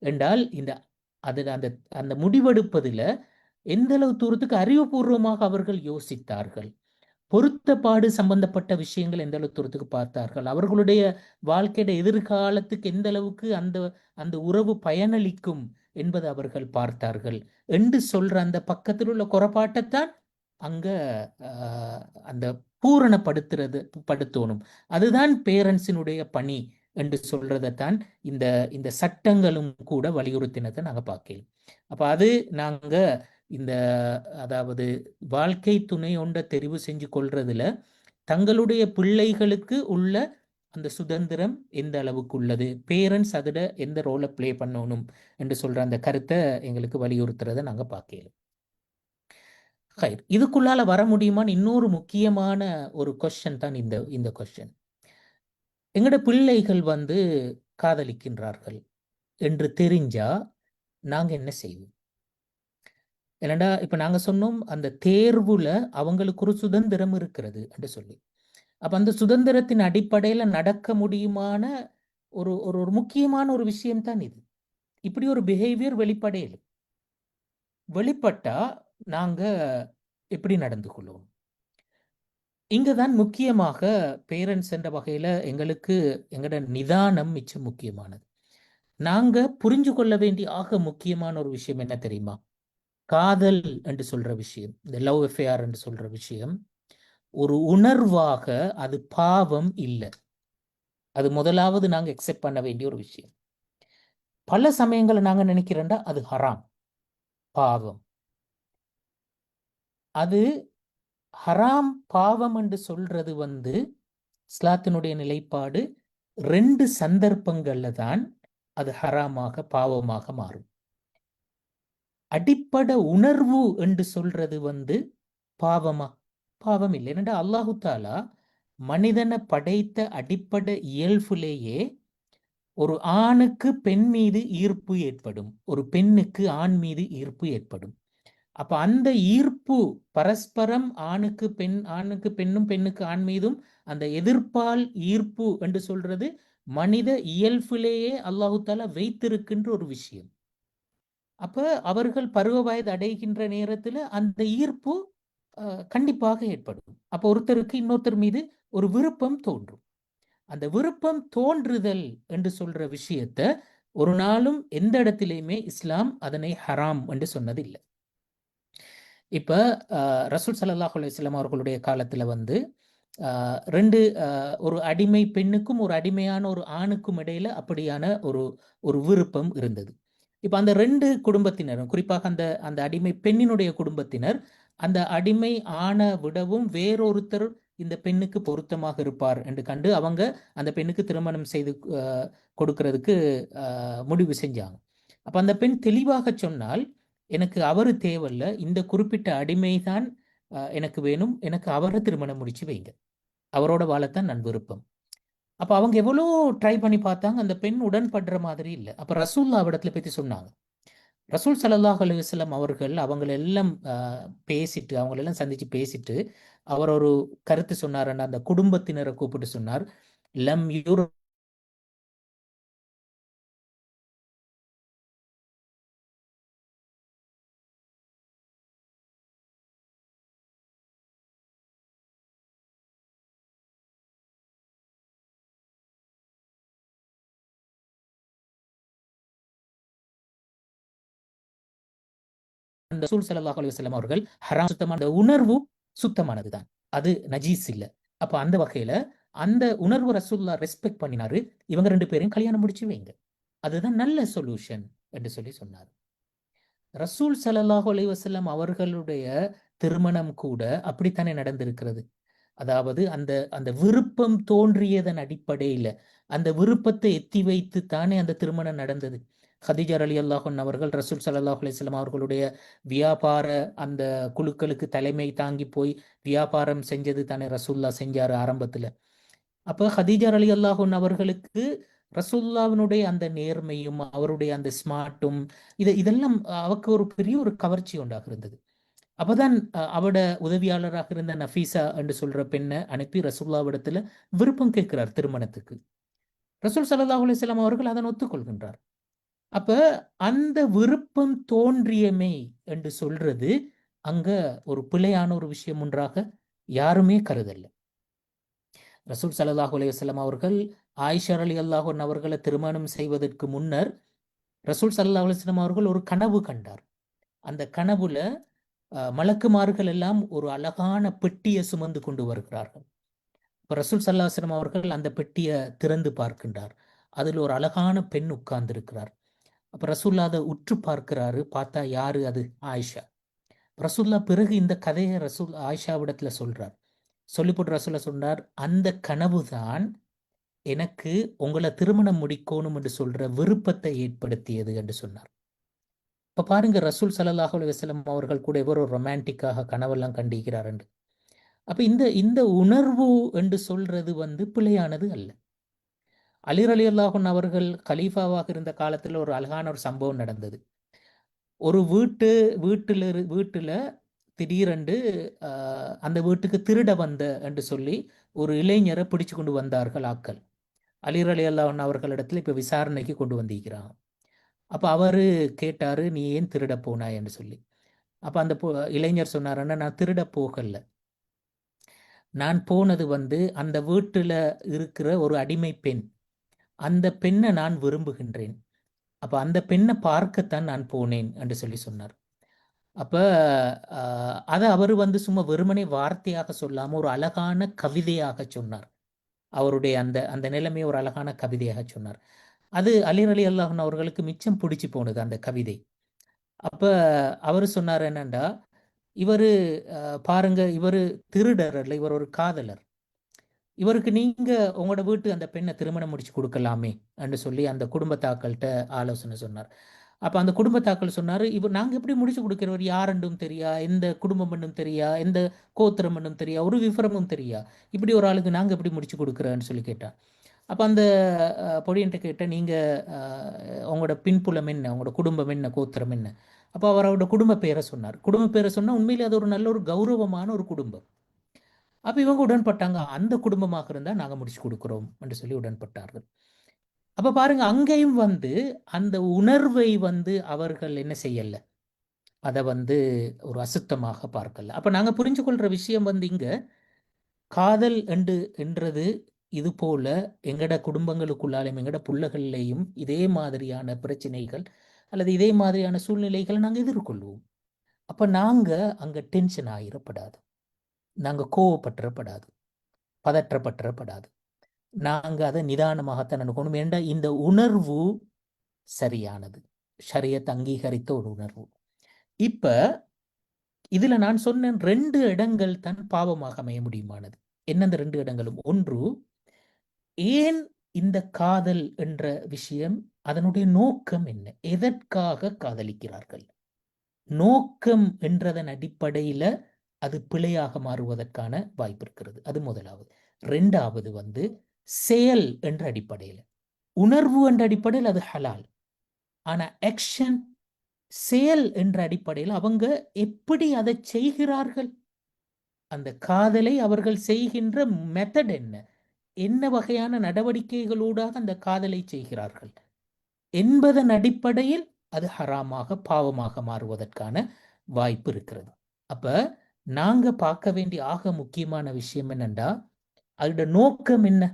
என்றால், அந்த அந்த முடிவெடுப்பதில் எந்த அளவு தூரத்துக்கு அறிவுபூர்வமாக அவர்கள் யோசித்தார்கள், பொருத்தப்பாடு சம்பந்தப்பட்ட விஷயங்கள் எந்த அளவு தூரத்துக்கு பார்த்தார்கள், அவர்களுடைய வாழ்க்கையோட எதிர்காலத்துக்கு எந்த அளவுக்கு அந்த அந்த உறவு பயனளிக்கும் என்பதை அவர்கள் பார்த்தார்கள் என்று சொல்ற அந்த பக்கத்தில் உள்ள குறைபாட்டைத்தான் அங்க அந்த படுத்தணும். அதுதான் பேரண்ட்ஸினுடைய பணி என்று சொல்றதைத்தான் இந்த இந்த சட்டங்களும் கூட வலியுறுத்தினதை நாங்க பார்க்கலாம். அப்ப அது நாங்க இந்த அதாவது வாழ்க்கை துணை ஒன்றை தெரிவு செஞ்சு கொள்றதுல தங்களுடைய பிள்ளைகளுக்கு உள்ள அந்த சுதந்திரம் எந்த அளவுக்கு உள்ளது, பேரண்ட்ஸ் அதில் எந்த ரோலை ப்ளே பண்ணணும் என்று சொல்ற அந்த கருத்தை எங்களுக்கு வலியுறுத்துறதை நாங்கள் பார்க்கலாம். இதுக்குள்ளால வர முடியுமான்னு இன்னொரு முக்கியமான ஒரு கொஸ்டின் தான் இந்த கொஸ்டின். எங்களோட பிள்ளைகள் காதலிக்கின்றார்கள் என்று தெரிஞ்சா நாங்க என்ன செய்வோம்? ஏன்னாண்டா இப்ப நாங்க சொன்னோம் அந்த தேர்வுல அவங்களுக்கு ஒரு சுதந்திரம் இருக்கிறது என்று சொல்லி. அப்ப அந்த சுதந்திரத்தின் அடிப்படையில நடக்க முடியுமான ஒரு ஒரு ஒரு முக்கியமான ஒரு விஷயம் தான் இது. இப்படி ஒரு பிஹேவியர் வெளிப்பட்டா நாங்க எப்படி நடந்து கொள்வோம்? இங்கதான் முக்கியமாக பேரண்ட்ஸ் என்ற வகையில எங்களுக்கு எங்களோட நிதானம் மிச்சம் முக்கியமானது. நாங்க புரிஞ்சு கொள்ள வேண்டிய ஆக முக்கியமான ஒரு விஷயம் என்ன தெரியுமா? காதல் என்று சொல்ற விஷயம், இந்த லவ் அஃபேர் என்று சொல்ற விஷயம் ஒரு உணர்வாக, அது பாவம் இல்லை. அது முதலாவது நாங்க எக்ஸெப்ட் பண்ண வேண்டிய ஒரு விஷயம். பல சமயங்களை நாங்க நினைக்கிறோம்டா அது ஹராம், பாவம். அது ஹராம் பாவம் என்று சொல்றது இஸ்லாத்தினுடைய நிலைப்பாடு 2 சந்தர்ப்பங்கள்ல தான் அது ஹராமாக பாவமாக மாறும். அடிப்படை உணர்வு என்று சொல்றது பாவமா? பாவம் இல்லை. என்னடா அல்லாஹு தாலா மனிதனை படைத்த அடிப்படை இயல்புலேயே ஒரு ஆணுக்கு பெண் மீது ஈர்ப்பு ஏற்படும், ஒரு பெண்ணுக்கு ஆண் மீது ஈர்ப்பு ஏற்படும். அப்ப அந்த ஈர்ப்பு பரஸ்பரம் ஆணுக்கு பெண், ஆணுக்கு பெண்ணும், பெண்ணுக்கு ஆண் மீதும் அந்த எதிர்ப்பால் ஈர்ப்பு என்று சொல்றது மனித இயல்பிலேயே அல்லாஹு தாலா வைத்திருக்கின்ற ஒரு விஷயம். அப்ப அவர்கள் பருவ வயது அடைகின்ற நேரத்துல அந்த ஈர்ப்பு கண்டிப்பாக ஏற்படும். அப்ப ஒருத்தருக்கு இன்னொருத்தர் மீது ஒரு விருப்பம் தோன்றும். அந்த விருப்பம் தோன்றுதல் என்று சொல்ற விஷயத்த ஒரு நாளும் எந்த இடத்திலையுமே இஸ்லாம் அதனை ஹராம் என்று சொன்னதில்லை. இப்ப ரசூல் ஸல்லல்லாஹு அலைஹி வஸல்லம் அவர்களுடைய காலத்துல ரெண்டு ஒரு அடிமை பெண்ணுக்கும் ஒரு அடிமையான ஒரு ஆணுக்கும் இடையில அப்படியான ஒரு ஒரு விருப்பம் இருந்தது. இப்ப அந்த 2 குடும்பத்தினரும், குறிப்பாக அந்த அந்த அடிமை பெண்ணினுடைய குடும்பத்தினர் அந்த அடிமை ஆணை விடவும் வேறொருத்தர் இந்த பெண்ணுக்கு பொருத்தமாக இருப்பார் என்று கண்டு அவங்க அந்த பெண்ணுக்கு திருமணம் செய்து கொடுக்கறதுக்கு முடிவு செஞ்சாங்க. அப்ப அந்த பெண் தெளிவாக சொன்னால், எனக்கு அவரு தேவையில்ல, இந்த குறிப்பிட்ட அடிமை தான் எனக்கு வேணும், எனக்கு அவரை திருமணம் முடிச்சு வைங்க, அவரோட வாழத்தான் நான் விருப்பம். அப்ப அவங்க எவ்வளோ ட்ரை பண்ணி பார்த்தாங்க, அந்த பெண் உடன்படுற மாதிரி இல்லை. அப்ப ரசூல்லா இடத்துல பத்தி சொன்னாங்க. ரசூல் ஸல்லல்லாஹு அலைஹி வஸல்லம் அவர்கள் அவங்களெல்லாம் பேசிட்டு, அவங்களெல்லாம் சந்திச்சு பேசிட்டு அவர் ஒரு கருத்து சொன்னாருன்னா, அந்த குடும்பத்தினரை கூப்பிட்டு சொன்னார், லம் யூர் அந்த ரசூல் ஸல்லல்லாஹு அலைஹி வஸல்லம் அவர்கள் ஹராம் சுத்தமான உணர்வு சுத்தமானதுதான், அது நஜீஸ் இல்லை. அப்ப அந்த வகையில அந்த உணர்வு ரசூல்லா ரெஸ்பெக்ட் பண்ணினாரு, இவங்க 2 பேரையும் கல்யாணம் முடிச்சு வைங்க, அதுதான் நல்ல சொல்யூஷன் என்று சொல்லி சொன்னார். ரசூல் ஸல்லல்லாஹு அலைஹி வஸல்லம் அவர்களுடைய திருமணம் கூட அப்படித்தானே நடந்திருக்கிறது. அதாவது அந்த அந்த விருப்பம் தோன்றியதன் அடிப்படையில் அந்த விருப்பத்தை எத்தி வைத்து தானே அந்த திருமணம் நடந்தது. ஹதீஜா ரலியல்லாஹு அன்ஹா அவர்கள் ரசூல் ஸல்லல்லாஹு அலைஹி வஸல்லம் அவர்களுடைய வியாபார அந்த குழுக்களுக்கு தலைமை தாங்கி போய் வியாபாரம் செஞ்சது தானே ரசூல்லா செஞ்சாரு ஆரம்பத்துல. அப்ப ஹதீஜா ரலியல்லாஹு அன்ஹா அவர்களுக்கு ரசூல்லாவினுடைய அந்த நேர்மையும் அவருடைய அந்த ஸ்மார்ட்டும் இதெல்லாம் அவருக்கு ஒரு பெரிய ஒரு கவர்ச்சி உண்டாக இருந்தது. அப்பதான் அவட உதவியாளராக இருந்த நஃபீசா என்று சொல்ற பெண்ணை அனுப்பி ரசூல்லாவிடத்துல விருப்பம் கேட்கிறார் திருமணத்துக்கு. ரசூல் ஸல்லல்லாஹு அலைஹி வஸல்லம் அவர்கள் அதன் ஒத்துக்கொள்கின்றார். அப்ப அந்த விருப்பம் தோன்றியமை என்று சொல்றது அங்க ஒரு பிழையான ஒரு விஷயம் ஒன்றாக யாருமே கருதல்ல. ரசூல் ஸல்லல்லாஹு அலைஹி வஸல்லம் அவர்கள் ஆயிஷா ரலியல்லாஹு அன்ஹா அவர்களை திருமணம் செய்வதற்கு முன்னர் ரசூல் ஸல்லல்லாஹு அலைஹி வஸல்லம் அவர்கள் ஒரு கனவு கண்டார். அந்த கனவுல மலக்குமார்கள் எல்லாம் ஒரு அழகான பெட்டியை சுமந்து கொண்டு வருகிறார்கள். இப்ப ரசூல் ஸல்லல்லாஹு அலைஹி வஸல்லம் அவர்கள் அந்த பெட்டியை திறந்து பார்க்கின்றார். அதில் ஒரு அழகான பெண் உட்கார்ந்து இருக்கிறார். அப்ப ரசூல்லா அதை உற்று பார்க்கிறாரு. பார்த்தா யாரு அது? ஆயிஷா. ரசூல்லா பிறகு இந்த கதையை ஆயிஷாவிடத்துல சொல்றார். சொல்லி போட்டு ரசூல்லா சொன்னார், அந்த கனவு தான் எனக்கு உங்களை திருமணம் முடிக்கணும் என்று சொல்ற விருப்பத்தை ஏற்படுத்தியது என்று சொன்னார். இப்ப பாருங்க, ரசூல் ஸல்லல்லாஹு அலைஹி வஸல்லம் அவர்கள் கூட எவ்வளோ ரொமான்டிக்காக கனவெல்லாம் கண்டிக்கிறார் என்று. அப்ப இந்த இந்த உணர்வு என்று சொல்றது பிழையானது அல்ல. அலி ரலியல்லாஹு அன்ஹு அவர்கள் கலீஃபாவாக இருந்த காலத்துல ஒரு அழகான ஒரு சம்பவம் நடந்தது. ஒரு வீட்டுல திடீரென்று அந்த வீட்டுக்கு திருட வந்த என்று சொல்லி ஒரு இளைஞரை பிடிச்சு கொண்டு வந்தார்கள் ஆக்கள். அலி ரலியல்லாஹு அன்ஹு அவர்களிடத்துல இப்ப விசாரணைக்கு கொண்டு வந்திருக்கிறாங்க. அப்ப அவரு கேட்டாரு, நீ ஏன் திருட போனாய் என்று சொல்லி. அப்ப அந்த இளைஞர் சொன்னாருன்னா, நான் திருட போகல, நான் போனது அந்த வீட்டுல இருக்கிற ஒரு அடிமை பெண், அந்த பெண்ணை நான் விரும்புகின்றேன், அப்ப அந்த பெண்ணை பார்க்கத்தான் நான் போனேன் என்று சொல்லி சொன்னார். அப்ப அதை அவர் சும்மா வெறுமனே வார்த்தையாக சொல்லாம ஒரு அழகான கவிதையாக சொன்னார். அவருடைய அந்த அந்த நிலைமையை ஒரு அழகான கவிதையாக சொன்னார். அது அலி ரலியல்லாஹு அன்ஹு அவர்களுக்கு மிச்சம் பிடிச்சு போனது அந்த கவிதை. அப்ப அவர் சொன்னார் என்னண்டா, இவரு பாருங்க, இவரு திருடர் அல்ல, இவர் ஒரு காதலர், இவருக்கு நீங்க உங்களோட வீட்டு அந்த பெண்ணை திருமணம் முடிச்சு கொடுக்கலாமே என்று சொல்லி அந்த குடும்பத்தாக்கள்கிட்ட ஆலோசனை சொன்னார். அப்ப அந்த குடும்பத்தாக்கள் சொன்னாரு, இவர் நாங்க எப்படி முடிச்சு கொடுக்கிறவர், யாரென்றும் தெரியா, எந்த குடும்பம் என்னும் தெரியா, எந்த கோத்திரம் என்னும் தெரியா, ஒரு விவரமும் தெரியா, இப்படி ஒரு ஆளுக்கு நாங்க எப்படி முடிச்சு கொடுக்குறேன்னு சொல்லி கேட்டான். அப்ப அந்த பொடியன்ட்ட கேட்ட, நீங்க உங்களோட பின்புலம் என்ன, உங்களோட குடும்பம் என்ன, கோத்திரம் என்ன. அப்போ அவரோட குடும்ப பேரை சொன்னார். குடும்ப பேரை சொன்னா உண்மையிலே அது ஒரு நல்ல ஒரு கௌரவமான ஒரு குடும்பம். அப்ப இவங்க உடன்பட்டாங்க, அந்த குடும்பமாக இருந்தா நாங்க முடிச்சு கொடுக்கிறோம் என்று சொல்லி உடன்பட்டார்கள். அப்ப பாருங்க, அங்கேயும் அந்த உணர்வை அவர்கள் என்ன செய்யல, அதை ஒரு அசுத்தமாக பார்க்கல. அப்ப நாங்க புரிஞ்சு கொள்ற விஷயம் இங்க காதல் என்றது இது போல எங்கட குடும்பங்களுக்குள்ளாலையும் எங்கட புள்ளகள்லையும் இதே மாதிரியான பிரச்சனைகள் அல்லது இதே மாதிரியான சூழ்நிலைகளை நாங்க எதிர்கொள்வோம். அப்ப நாங்க அங்க டென்ஷன் ஆயிடப்படாது, நாங்க கோவப்பட்டுறப்படாது, பதற்றப்பட்டுறப்படாது. நாங்க அதை நிதானமாகத்தான் நினைக்கணும். ஏண்டா இந்த உணர்வு சரியானது, ஷரியத் அங்கீகரித்த ஒரு உணர்வு. இப்ப இதுல நான் சொன்னேன் 2 இடங்கள் தான் பாவமாக அமைய முடியுமானது. என்ன அந்த 2 இடங்களும்? ஒன்று, ஏன் இந்த காதல் என்ற விஷயம், அதனுடைய நோக்கம் என்ன, எதற்காக காதலிக்கிறார்கள், நோக்கம் என்றதன் அடிப்படையில அது பிழையாக மாறுவதற்கான வாய்ப்பு இருக்கிறது. அது முதலாவது. 2வது செயல் என்ற அடிப்படையில், உணர்வு என்ற அடிப்படையில் அது ஹலால். ஆனா ஆக்ஷன், செயல் என்ற அடிப்படையில் அவங்க எப்படி அதை செய்கிறார்கள், அந்த காதலை அவர்கள் செய்கின்ற மெத்தட் என்ன, என்ன வகையான நடவடிக்கைகளூடாக அந்த காதலை செய்கிறார்கள் என்பதன் அடிப்படையில் அது ஹராமாக, பாவமாக மாறுவதற்கான வாய்ப்பு இருக்கிறது. அப்ப நாங்க பார்க்க வேண்டிய ஆக முக்கியமான விஷயம் என்னண்டா, அதோட நோக்கம் என்ன,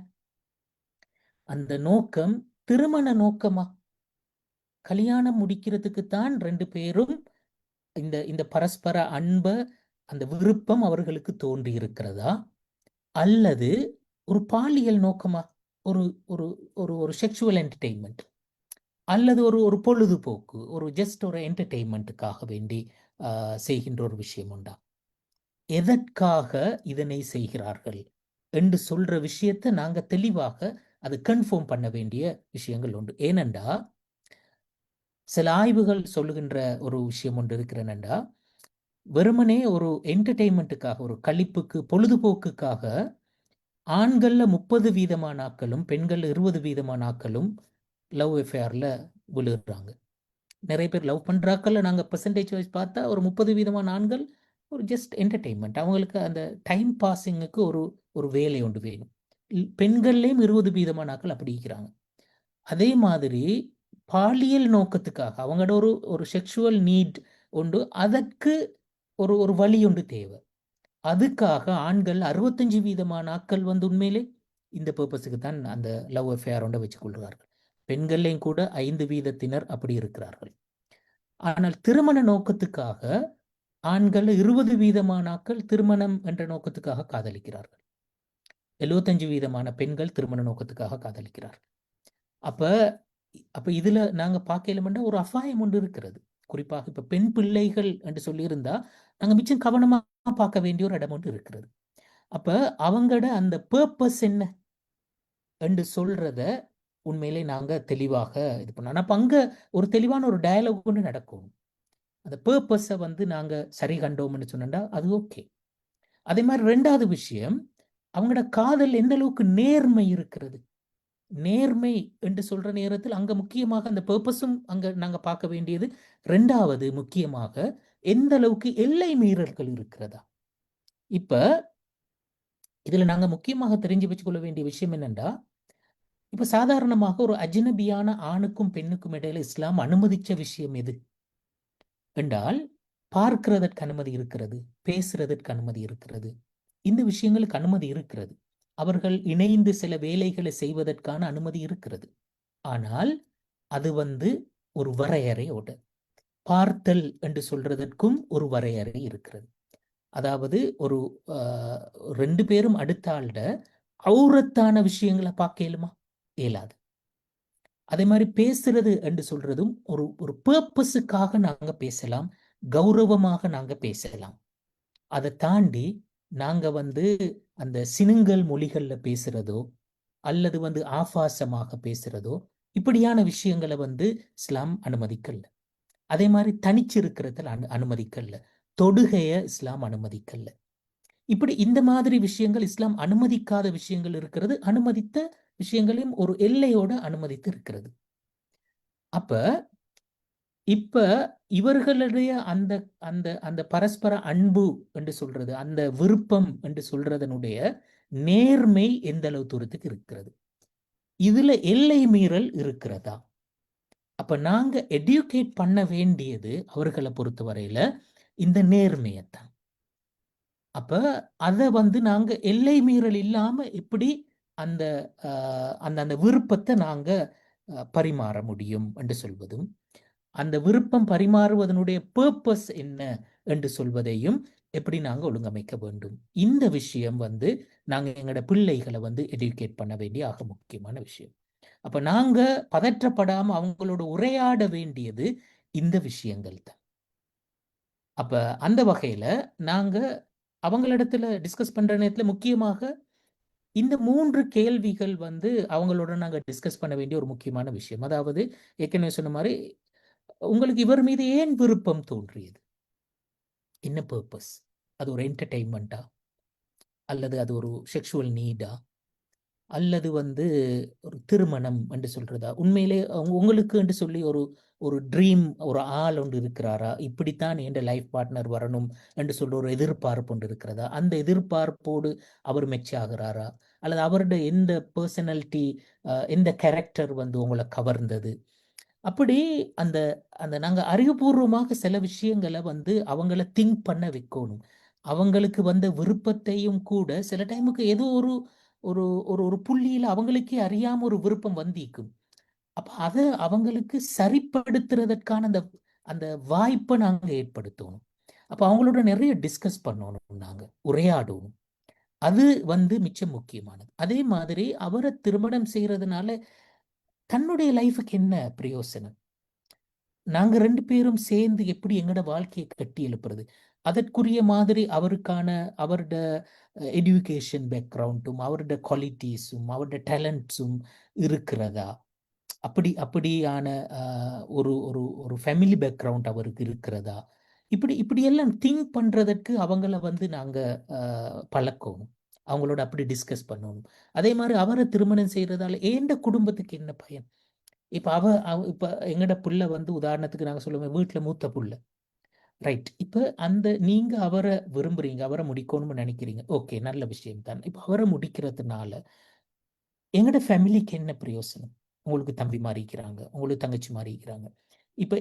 அந்த நோக்கம் திருமண நோக்கமா, கல்யாணம் முடிக்கிறதுக்குத்தான் 2 பேரும் இந்த இந்த பரஸ்பர அன்ப, அந்த விருப்பம் அவர்களுக்கு தோன்றி இருக்கிறதா, அல்லது ஒரு பாலியல் நோக்கமா, ஒரு ஒரு ஒரு ஒரு செக்ஷுவல் என்டர்டெயின்மெண்ட், அல்லது ஒரு ஒரு பொழுதுபோக்கு, ஒரு ஜஸ்ட் ஒரு என்டர்டெயின்மெண்ட்டுக்காக வேண்டி செய்கின்ற ஒரு விஷயம் உண்டா, எதற்காக இதனை செய்கிறார்கள் என்று சொல்ற விஷயத்தை நாங்க தெளிவாக அது கன்ஃபார்ம் பண்ண வேண்டிய விஷயங்கள் உண்டு. ஏனென்றா சில ஆய்வுகள் சொல்லுகின்ற ஒரு விஷயம் ஒன்று இருக்கிறேனண்டா, வெறுமனே ஒரு என்டர்டெயின்மெண்ட்டுக்காக, ஒரு கழிப்புக்கு, பொழுதுபோக்குக்காக ஆண்கள்ல 30% ஆட்களும் பெண்கள் 20% ஆட்களும் லவ் அஃபேர்ல விழுறாங்க. நிறைய பேர் லவ் பண்றாக்கள்ல நாங்க பெர்சன்டேஜ் வைஸ் பார்த்தா ஒரு 30% ஆண்கள் ஒரு ஜஸ்ட் என்டர்டெயின்மெண்ட், அவங்களுக்கு அந்த டைம் பாசிங்குக்கு ஒரு ஒரு வேலை ஒன்று வேணும். பெண்கள்லேயும் 20% ஆட்கள் அப்படி இருக்கிறாங்க. அதே மாதிரி பாலியல் நோக்கத்துக்காக அவங்களோட ஒரு ஒரு செக்ஷுவல் நீட் உண்டு, அதற்கு ஒரு ஒரு வழி ஒன்று தேவை. அதுக்காக ஆண்கள் 65% ஆட்கள் உண்மையிலே இந்த பர்பஸுக்கு தான் அந்த லவ் அஃபேர் ஒன்றை வச்சுக் கொள்கிறார்கள். பெண்கள்லையும் கூட 5% அப்படி இருக்கிறார்கள். ஆனால் திருமண நோக்கத்துக்காக ஆண்கள் 20% ஆட்கள் திருமணம் என்ற நோக்கத்துக்காக காதலிக்கிறார்கள். 75% பெண்கள் திருமண நோக்கத்துக்காக காதலிக்கிறார்கள். அப்ப அப்ப இதுல நாங்க பார்க்கலமெண்டா ஒரு அபாயம் ஒன்று இருக்கிறது. குறிப்பாக இப்ப பெண் பிள்ளைகள் என்று சொல்லியிருந்தா நாங்க மிச்சம் கவனமா பார்க்க வேண்டிய ஒரு இடம் ஒன்று இருக்கிறது. அப்ப அவங்களோட அந்த பர்பஸ் என்ன என்று சொல்றத உண்மையிலே நாங்க தெளிவாக இது பண்ணோம். அப்ப அங்க ஒரு தெளிவான ஒரு டயலாக் ஒன்று நடக்கும். அந்த பர்பஸை வந்து நாங்க சரி கண்டோம்னு சொன்னா அது ஓகே. அதே மாதிரி ரெண்டாவது விஷயம், அவங்களோட காதல் எந்த அளவுக்கு நேர்மை இருக்கிறது. நேர்மை என்று சொல்ற நேரத்தில் அங்க முக்கியமாக அந்த பர்பஸும் அங்க நாங்க பார்க்க வேண்டியது. ரெண்டாவது முக்கியமாக எந்த அளவுக்கு எல்லை மீறல்கள் இருக்கிறதா. இப்ப இதுல நாங்க முக்கியமாக தெரிஞ்சு வச்சுக்கொள்ள வேண்டிய விஷயம் என்னன்னா, இப்ப சாதாரணமாக ஒரு அஜ்னபியான ஆணுக்கும் பெண்ணுக்கும் இடையில இஸ்லாம் அனுமதிச்ச விஷயம் எது என்றால், பார்க்கிறதற்கு அனுமதி இருக்கிறது, பேசுறதற்கு அனுமதி இருக்கிறது, இந்த விஷயங்களுக்கு அனுமதி இருக்கிறது. அவர்கள் இணைந்து சில வேலைகளை செய்வதற்கான அனுமதி இருக்கிறது. ஆனால் அது வந்து ஒரு வரையறையோட. பார்த்தல் என்று சொல்றதற்கும் ஒரு வரையறை இருக்கிறது. அதாவது ஒரு ரெண்டு பேரும் அடுத்த ஆள்ட அவுரத்தான விஷயங்களை பார்க்க இயலுமா? இயலாது. அதே மாதிரி பேசுறது என்று சொல்றதும் ஒரு ஒரு பர்பஸுக்காக நாங்க பேசலாம், கௌரவமாக நாங்க பேசலாம். அதை தாண்டி நாங்க வந்து அந்த சினுங்கல் மொழிகள்ல பேசுறதோ அல்லது வந்து ஆபாசமாக பேசுறதோ இப்படியான விஷயங்களை வந்து இஸ்லாம் அனுமதிக்கல. அதே மாதிரி தனிச்சிருக்கிறதுல அனுமதிக்கல. தொடுகைய இஸ்லாம் அனுமதிக்கல. இப்படி இந்த மாதிரி விஷயங்கள் இஸ்லாம் அனுமதிக்காத விஷயங்கள் இருக்கிறது, அனுமதித்த விஷயங்களையும் ஒரு எல்லையோட அனுமதித்து இருக்கிறது. அப்ப இப்ப இவர்களுடைய அந்த அந்த அந்த பரஸ்பர அன்பு என்று சொல்றது, அந்த விருப்பம் என்று சொல்றதனுடைய நேர்மை எந்த அளவு தூரத்துக்கு இருக்கிறது, இதுல எல்லை மீறல் இருக்கிறதா? அப்ப நாங்க எடுகேட் பண்ண வேண்டியது அவர்களை பொறுத்தவரையில இந்த நேர்மையைத்தான். அப்ப அதை வந்து நாங்க எல்லை மீறல் இல்லாம எப்படி அந்த அந்த அந்த விருப்பத்தை நாங்க பரிமாற முடியும் என்று சொல்வதும், அந்த விருப்பம் பரிமாறுவதனுடைய பர்பஸ் என்ன என்று சொல்வதையும் எப்படி நாங்க ஒழுங்கமைக்க வேண்டும். இந்த விஷயம் வந்து நாங்க எங்களோட பிள்ளைகளை வந்து எடுகேட் பண்ண வேண்டிய ஆக முக்கியமான விஷயம். அப்ப நாங்க பதற்றப்படாம அவங்களோட உரையாட வேண்டியது இந்த விஷயங்கள் தான். அப்ப அந்த வகையில நாங்க அவங்களிடத்துல டிஸ்கஸ் பண்ற நேரத்துல முக்கியமாக இந்த 3 கேள்விகள் வந்து அவங்களோட நாங்க டிஸ்கஸ் பண்ண வேண்டிய ஒரு முக்கியமான விஷயம். அதாவது ஏற்கனவே சொன்ன மாதிரி, உங்களுக்கு இவர் மீது ஏன் விருப்பம் தோன்றியது? என்ன பர்பஸ்? அது ஒரு என்டர்டெயின்மெண்ட்டா? அல்லது அது ஒரு செக்ஷுவல் நீடா? அல்லது வந்து ஒரு திருமணம் என்று சொல்றதா? உண்மையிலே உங்களுக்கு என்று சொல்லி ஒரு ஒரு ட்ரீம், ஒரு ஆள் ஒன்று இருக்கிறாரா? இப்படித்தான் என்ற லைஃப் பார்ட்னர் வரணும் என்று சொல்ற ஒரு எதிர்பார்ப்பு ஒன்று இருக்கிறதா? அந்த எதிர்பார்ப்போடு அவர் மெச் ஆகிறாரா? அல்லது அவருடைய எந்த பர்சனாலிட்டி, எந்த கேரக்டர் வந்து உங்களை கவர்ந்தது? அப்படி அந்த அந்த நாங்க அறிவுபூர்வமாக சில விஷயங்களை வந்து அவங்கள திங்க் பண்ண வைக்கணும். அவங்களுக்கு வந்த விருப்பத்தையும் கூட சில டைமுக்கு ஏதோ ஒரு ஒரு ஒரு ஒரு புள்ளியில அவங்களுக்கே அறியாம ஒரு விருப்பம் வந்திக்கும். அப்ப அதை அவங்களுக்கு சரிப்படுத்துறதற்கான அந்த அந்த வாய்ப்பை நாங்க ஏற்படுத்தணும். அப்ப அவங்களோட நிறைய டிஸ்கஸ் பண்ணணும், நாங்க உரையாடணும். அது வந்து மிச்சம் முக்கியமானது. அதே மாதிரி அவரை திருமணம் செய்யறதுனால தன்னுடைய லைஃபுக்கு என்ன பிரயோசனம்? நாங்க 2 பேரும் சேர்ந்து எப்படி எங்கட வாழ்க்கையை கட்டி எழுப்புறது? அதற்குரிய மாதிரி அவருக்கான அவருட எஜுகேஷன் பேக்ரவுண்டும், அவருட குவாலிட்டிஸும், அவருட டேலண்ட்ஸும் இருக்கிறதா? அப்படியான ஒரு ஒரு ஒரு ஃபேமிலி பேக்ரவுண்ட் அவருக்கு இருக்கிறதா? இப்படியெல்லாம் திங்க் பண்றதற்கு அவங்கள வந்து நாங்க பழக்கணும். அவங்களோட அப்படி டிஸ்கஸ் பண்ணணும். அதே மாதிரி அவரை திருமணம் செய்யறதால ஏண்ட குடும்பத்துக்கு என்ன பயன்? இப்ப இப்ப எங்கட புள்ள வந்து உதாரணத்துக்கு நாங்க சொல்லுவோம், வீட்டுல மூத்த புள்ள. ரைட். இப்ப அந்த நீங்க அவரை விரும்புறீங்க, அவரை முடிக்கணும்னு நினைக்கிறீங்க. ஓகே, நல்ல விஷயம் தான். இப்ப அவரை முடிக்கிறதுனால எங்கட ஃபேமிலிக்கு என்ன பிரயோசனம்? உங்களுக்கு தம்பி மாறிக்கிறாங்க, உங்களுக்கு தங்கச்சி மாறிக்கிறாங்க. இப்ப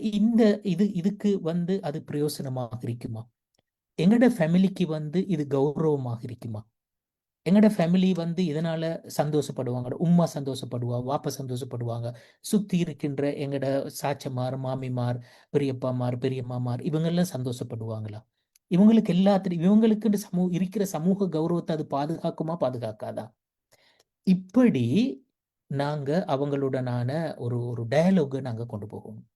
இதுக்கு வந்து அது பிரயோசனமாக இருக்குமா? எங்கட ஃபேமிலிக்கு வந்து இது கௌரவமாக இருக்குமா? எங்கட ஃபேமிலி வந்து இதனால சந்தோஷப்படுவாங்க. உம்மா சந்தோஷப்படுவா, வாப்பா சந்தோஷப்படுவாங்க. சுத்தி இருக்கின்ற எங்கட சாச்சமார், மாமிமார், பெரியப்பாமார், பெரியம்மாமார் இவங்கெல்லாம் சந்தோஷப்படுவாங்களா? இவங்களுக்கு எல்லாத்திலும் இவங்களுக்குன்னு இருக்கிற சமூக கௌரவத்தை அது பாதுகாக்குமா, பாதுகாக்காதா? இப்படி நாங்க அவங்களுடனான ஒரு ஒரு டயலாக நாங்க கொண்டு போகணும்.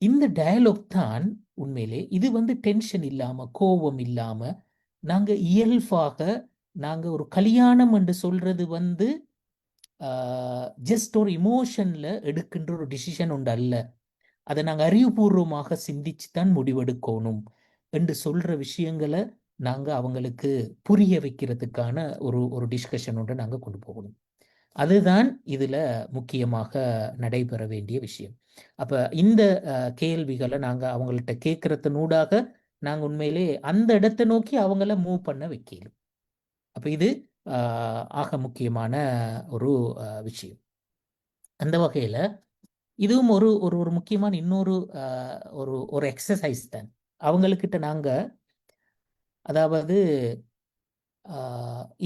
இந்த டயலாக் தான் உண்மையிலே இது வந்து டென்ஷன் இல்லாம, கோபம் இல்லாம நாங்க இயல்பாக நாங்க ஒரு கல்யாணம் என்று சொல்றது வந்து ஜஸ்ட் ஒரு இமோஷன்ல எடுக்கின்ற ஒரு டிசிஷன் உண்டு அல்ல. அதை நாங்கள் அறிவுபூர்வமாக சிந்திச்சு தான் முடிவெடுக்கணும் என்று சொல்ற விஷயங்களை நாங்கள் அவங்களுக்கு புரிய வைக்கிறதுக்கான ஒரு ஒரு டிஸ்கஷன் ஒன்று நாங்கள் கொண்டு போகணும். அதுதான் இதில் முக்கியமாக நடைபெற வேண்டிய விஷயம். அப்போ இந்த கேள்விகளை நாங்கள் அவங்கள்ட்ட கேட்கறதுனூடாக நாங்கள் உண்மையிலே அந்த இடத்தை நோக்கி அவங்கள மூவ் பண்ண வைக்கணும். அப்போ இது ஆக முக்கியமான ஒரு விஷயம். அந்த வகையில் இதுவும் ஒரு ஒரு ஒரு முக்கியமான இன்னொரு ஒரு ஒரு எக்ஸசைஸ் தான். அவங்கக்கிட்ட நாங்கள் அதாவது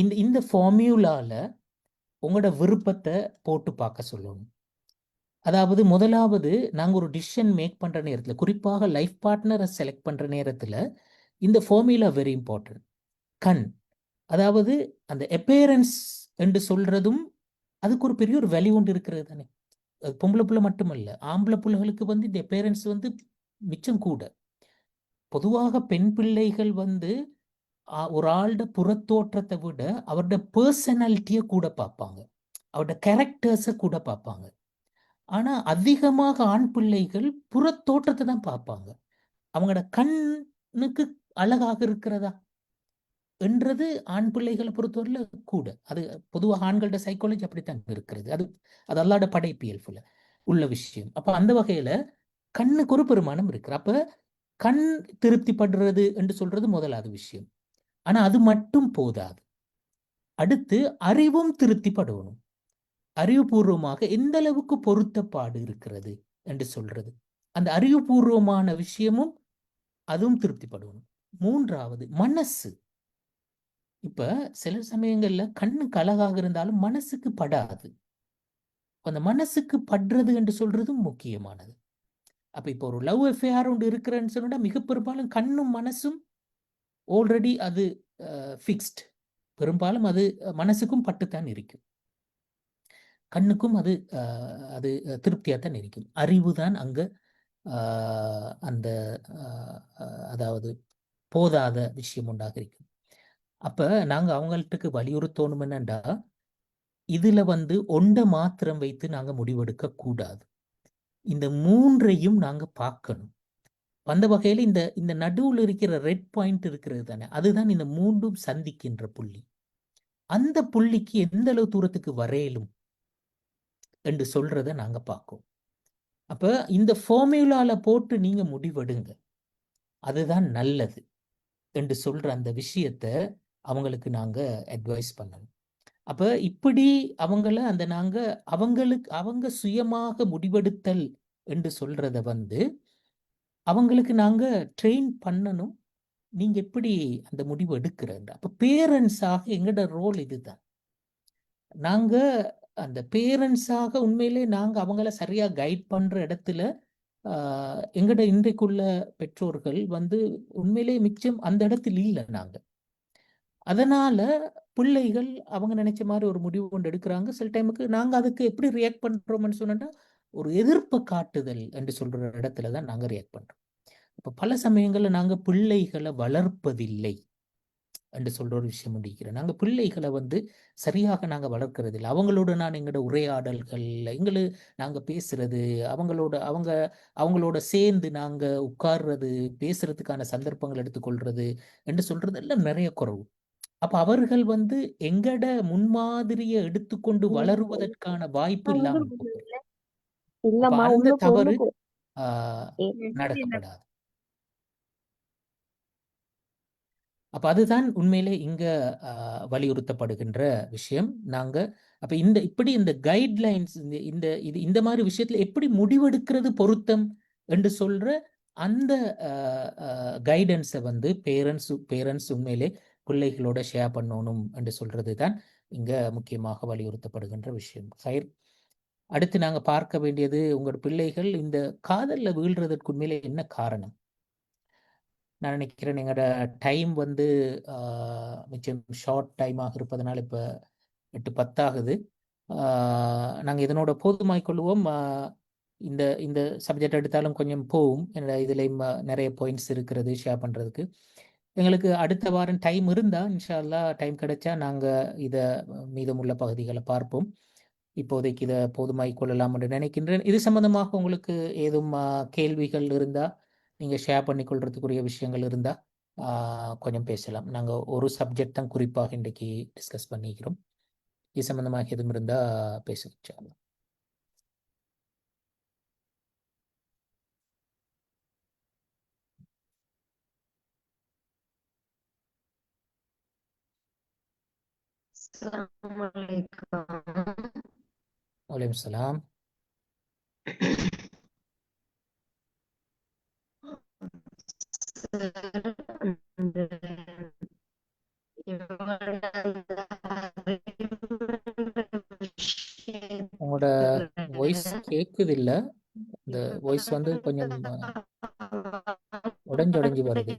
இந்த இந்த ஃபார்மியூலாவில் உங்களோட விருப்பத்தை போட்டு பார்க்க சொல்லணும். அதாவது முதலாவது நாங்கள் ஒரு டிசிஷன் மேக் பண்ணுற நேரத்தில், குறிப்பாக லைஃப் பார்ட்னரை செலக்ட் பண்ணுற நேரத்தில் இந்த ஃபார்முலா வெரி இம்பார்ட்டன்ட். கண், அதாவது அந்த அப்பேரன்ஸ் என்று சொல்றதும் அதுக்கு ஒரு பெரிய ஒரு வேல்யூ ஒன்று இருக்கிறது தானே. பொம்பளை பிள்ளை மட்டுமல்ல, ஆம்பளை பிள்ளைகளுக்கு வந்து இந்த அப்பேரன்ஸ் வந்து மிச்சம் கூட. பொதுவாக பெண் பிள்ளைகள் வந்து ஒரு ஆளோட புறத்தோற்றத்தை விட அவரோட பர்சனாலிட்டியை கூட பார்ப்பாங்க, அவரோட கேரக்டர்ஸை கூட பார்ப்பாங்க. ஆனா அதிகமாக ஆண் பிள்ளைகள் புறத்தோற்றத்தை தான் பார்ப்பாங்க. அவங்களோட கண்ணுக்கு அழகாக இருக்கிறதா என்றது ஆண் பிள்ளைகளை பொறுத்தவரையில் கூட. அது பொதுவாக ஆண்களோட சைக்காலஜி அப்படித்தான் இருக்கிறது. அது அது அல்லாட படைப்பியல்புல உள்ள விஷயம். அப்ப அந்த வகையில கண்ணுக்கு ஒரு பெருமானம் இருக்கு. அப்ப கண் திருப்திப்படுறது என்று சொல்றது முதலாவது விஷயம். ஆனா அது மட்டும் போதாது. அடுத்து அறிவும் திருப்திப்படணும். அறிவுபூர்வமாக எந்த அளவுக்கு பொருத்தப்பாடு இருக்கிறது என்று சொல்றது, அந்த அறிவுபூர்வமான விஷயமும் அதுவும் திருப்திப்படணும். மூன்றாவது மனசு. இப்ப சில சமயங்கள்ல கண்ணுக்கு அழகாக இருந்தாலும் மனசுக்கு படாது. அந்த மனசுக்கு படுறது என்று சொல்றதும் முக்கியமானது. அப்ப இப்போ ஒரு லவ் அஃபேர் ஒன்று இருக்கிறேன்னு சொன்னா மிக பெரும்பாலும் கண்ணும் மனசும் ஆல்ரெடி அது ஃபிக்ஸ்ட். பெரும்பாலும் அது மனசுக்கும் பட்டுத்தான் இருக்கும், கண்ணுக்கும் அது அது திருப்தியாகத்தான் இருக்கும். அறிவு தான் அங்க அந்த அதாவது போதாத விஷயம் உண்டாக இருக்கும். அப்ப நாங்க அவங்கள்ட்டுக்கு வலியுறுத்தணும் என்னண்டா, இதுல வந்து ஒன்றை மாத்திரம் வைத்து நாங்க முடிவெடுக்க கூடாது. இந்த மூன்றையும் நாங்க பார்க்கணும். அந்த வகையில் இந்த இந்த நடுவில் இருக்கிற ரெட் பாயிண்ட் இருக்கிறது தானே, அதுதான் இந்த மூன்றும் சந்திக்கின்ற புள்ளி. அந்த புள்ளிக்கு எந்த அளவு தூரத்துக்கு வரையலும் என்று சொல்றதை நாங்க பார்க்கோம். அப்ப இந்த ஃபார்முலால போட்டு நீங்க முடிவெடுங்க, அதுதான் நல்லது என்று சொல்ற அந்த விஷயத்த அவங்களுக்கு நாங்க அட்வைஸ் பண்ணணும். அப்ப இப்படி அவங்கள அந்த நாங்க அவங்களுக்கு அவங்க சுயமாக முடிவெடுத்தல் என்று சொல்றத வந்து அவங்களுக்கு நாங்க ட்ரெயின் பண்ணணும். நீங்க எப்படி அந்த முடிவு எடுக்கிறது? அப்ப பேரண்ட்ஸாக எங்களோட ரோல் இதுதான். நாங்க அந்த பேரண்ட்ஸாக உண்மையிலே நாங்க அவங்கள சரியா கைட் பண்ற இடத்துல எங்கட இன்றைக்குள்ள பெற்றோர்கள் வந்து உண்மையிலே மிச்சம் அந்த இடத்தில் இல்லை நாங்க. அதனால பிள்ளைகள் அவங்க நினைச்ச மாதிரி ஒரு முடிவு கொண்டு எடுக்கிறாங்க. சில டைமுக்கு நாங்க அதுக்கு எப்படி ரியாக்ட் பண்றோம்னு சொன்னா ஒரு எதிர்ப்பை காட்டுதல் என்று சொல்ற இடத்துல தான் நாங்க ரியாக்ட் பண்றோம். இப்ப பல சமயங்கள்ல நாங்க பிள்ளைகளை வளர்ப்பதில்லை என்று சொல்ற ஒரு விஷயம் முடிக்கிறேன். நாங்க பிள்ளைகளை வந்து சரியாக நாங்க வளர்க்கறது இல்லை. அவங்களோட நான் எங்களோட உரையாடல்கள் நாங்க பேசுறது, அவங்களோட சேர்ந்து நாங்க உட்கார்றது, பேசுறதுக்கான சந்தர்ப்பங்கள் எடுத்துக்கொள்றது என்று சொல்றது எல்லாம் நிறைய குறைவு. அப்ப அவர்கள் வந்து எங்கட முன்மாதிரியை எடுத்துக்கொண்டு வளருவதற்கான வாய்ப்பு இல்லாமல் போகுது. அப்ப அந்த தவறு நடக்கப்படாது. அப்ப அதுதான் உண்மையிலே இங்க வலியுறுத்தப்படுகின்ற விஷயம். நாங்க அப்ப இப்படி இந்த கைட்லைன்ஸ் இந்த மாதிரி விஷயத்துல எப்படி முடிவெடுக்கிறது பொருத்தம் என்று சொல்ற அந்த கைடன்ஸை வந்து பேரண்ட்ஸ் உண்மையிலே பிள்ளைகளோட ஷேர் பண்ணணும் என்று சொல்றது தான் இங்க முக்கியமாக வலியுறுத்தப்படுகின்ற விஷயம். அடுத்து நாங்க பார்க்க வேண்டியது, உங்களோட பிள்ளைகள் இந்த காதல்ல வீழ்றதற்கு உண்மையிலே என்ன காரணம்? நான் நினைக்கிறேன் எங்களோட டைம் வந்து மிச்சம் ஷார்ட் டைமாக இருப்பதனால இப்போ 8:10 ஆகுது. நாங்கள் இதனோட போதுமாய் கொள்வோம். இந்த இந்த சப்ஜெக்ட் எடுத்தாலும் கொஞ்சம் போகும். என்னோட இதுலேயும் நிறைய பாயிண்ட்ஸ் இருக்கிறது ஷேர் பண்ணுறதுக்கு. எங்களுக்கு அடுத்த வாரம் டைம் இருந்தால் இன்ஷா அல்லாஹ் டைம் கிடைச்சா நாங்கள் இதை மீதமுள்ள பகுதிகளை பார்ப்போம். இப்போதைக்கு இதை போதுமாய் கொள்ளலாம் என்று நினைக்கின்றேன். இது சம்பந்தமாக உங்களுக்கு ஏதும் கேள்விகள் இருந்தால் நீங்கள் ஷேர் பண்ணிக்கொள்றதுக்குரிய விஷயங்கள் இருந்தால் கொஞ்சம் பேசலாம். நாங்கள் ஒரு சப்ஜெக்ட் தான் குறிப்பாக இன்றைக்கு டிஸ்கஸ் பண்ணிக்கிறோம். இது சம்பந்தமாக எதுவும் இருந்தால் பேசுங்க. Assalamualaikum. வலைக்கம் Sir, அந்த இவங்களோட அந்த உங்களோட வாய்ஸ் கேட்குது இல்லை. இந்த வாய்ஸ் வந்து கொஞ்சம் உடைஞ்சு வருது.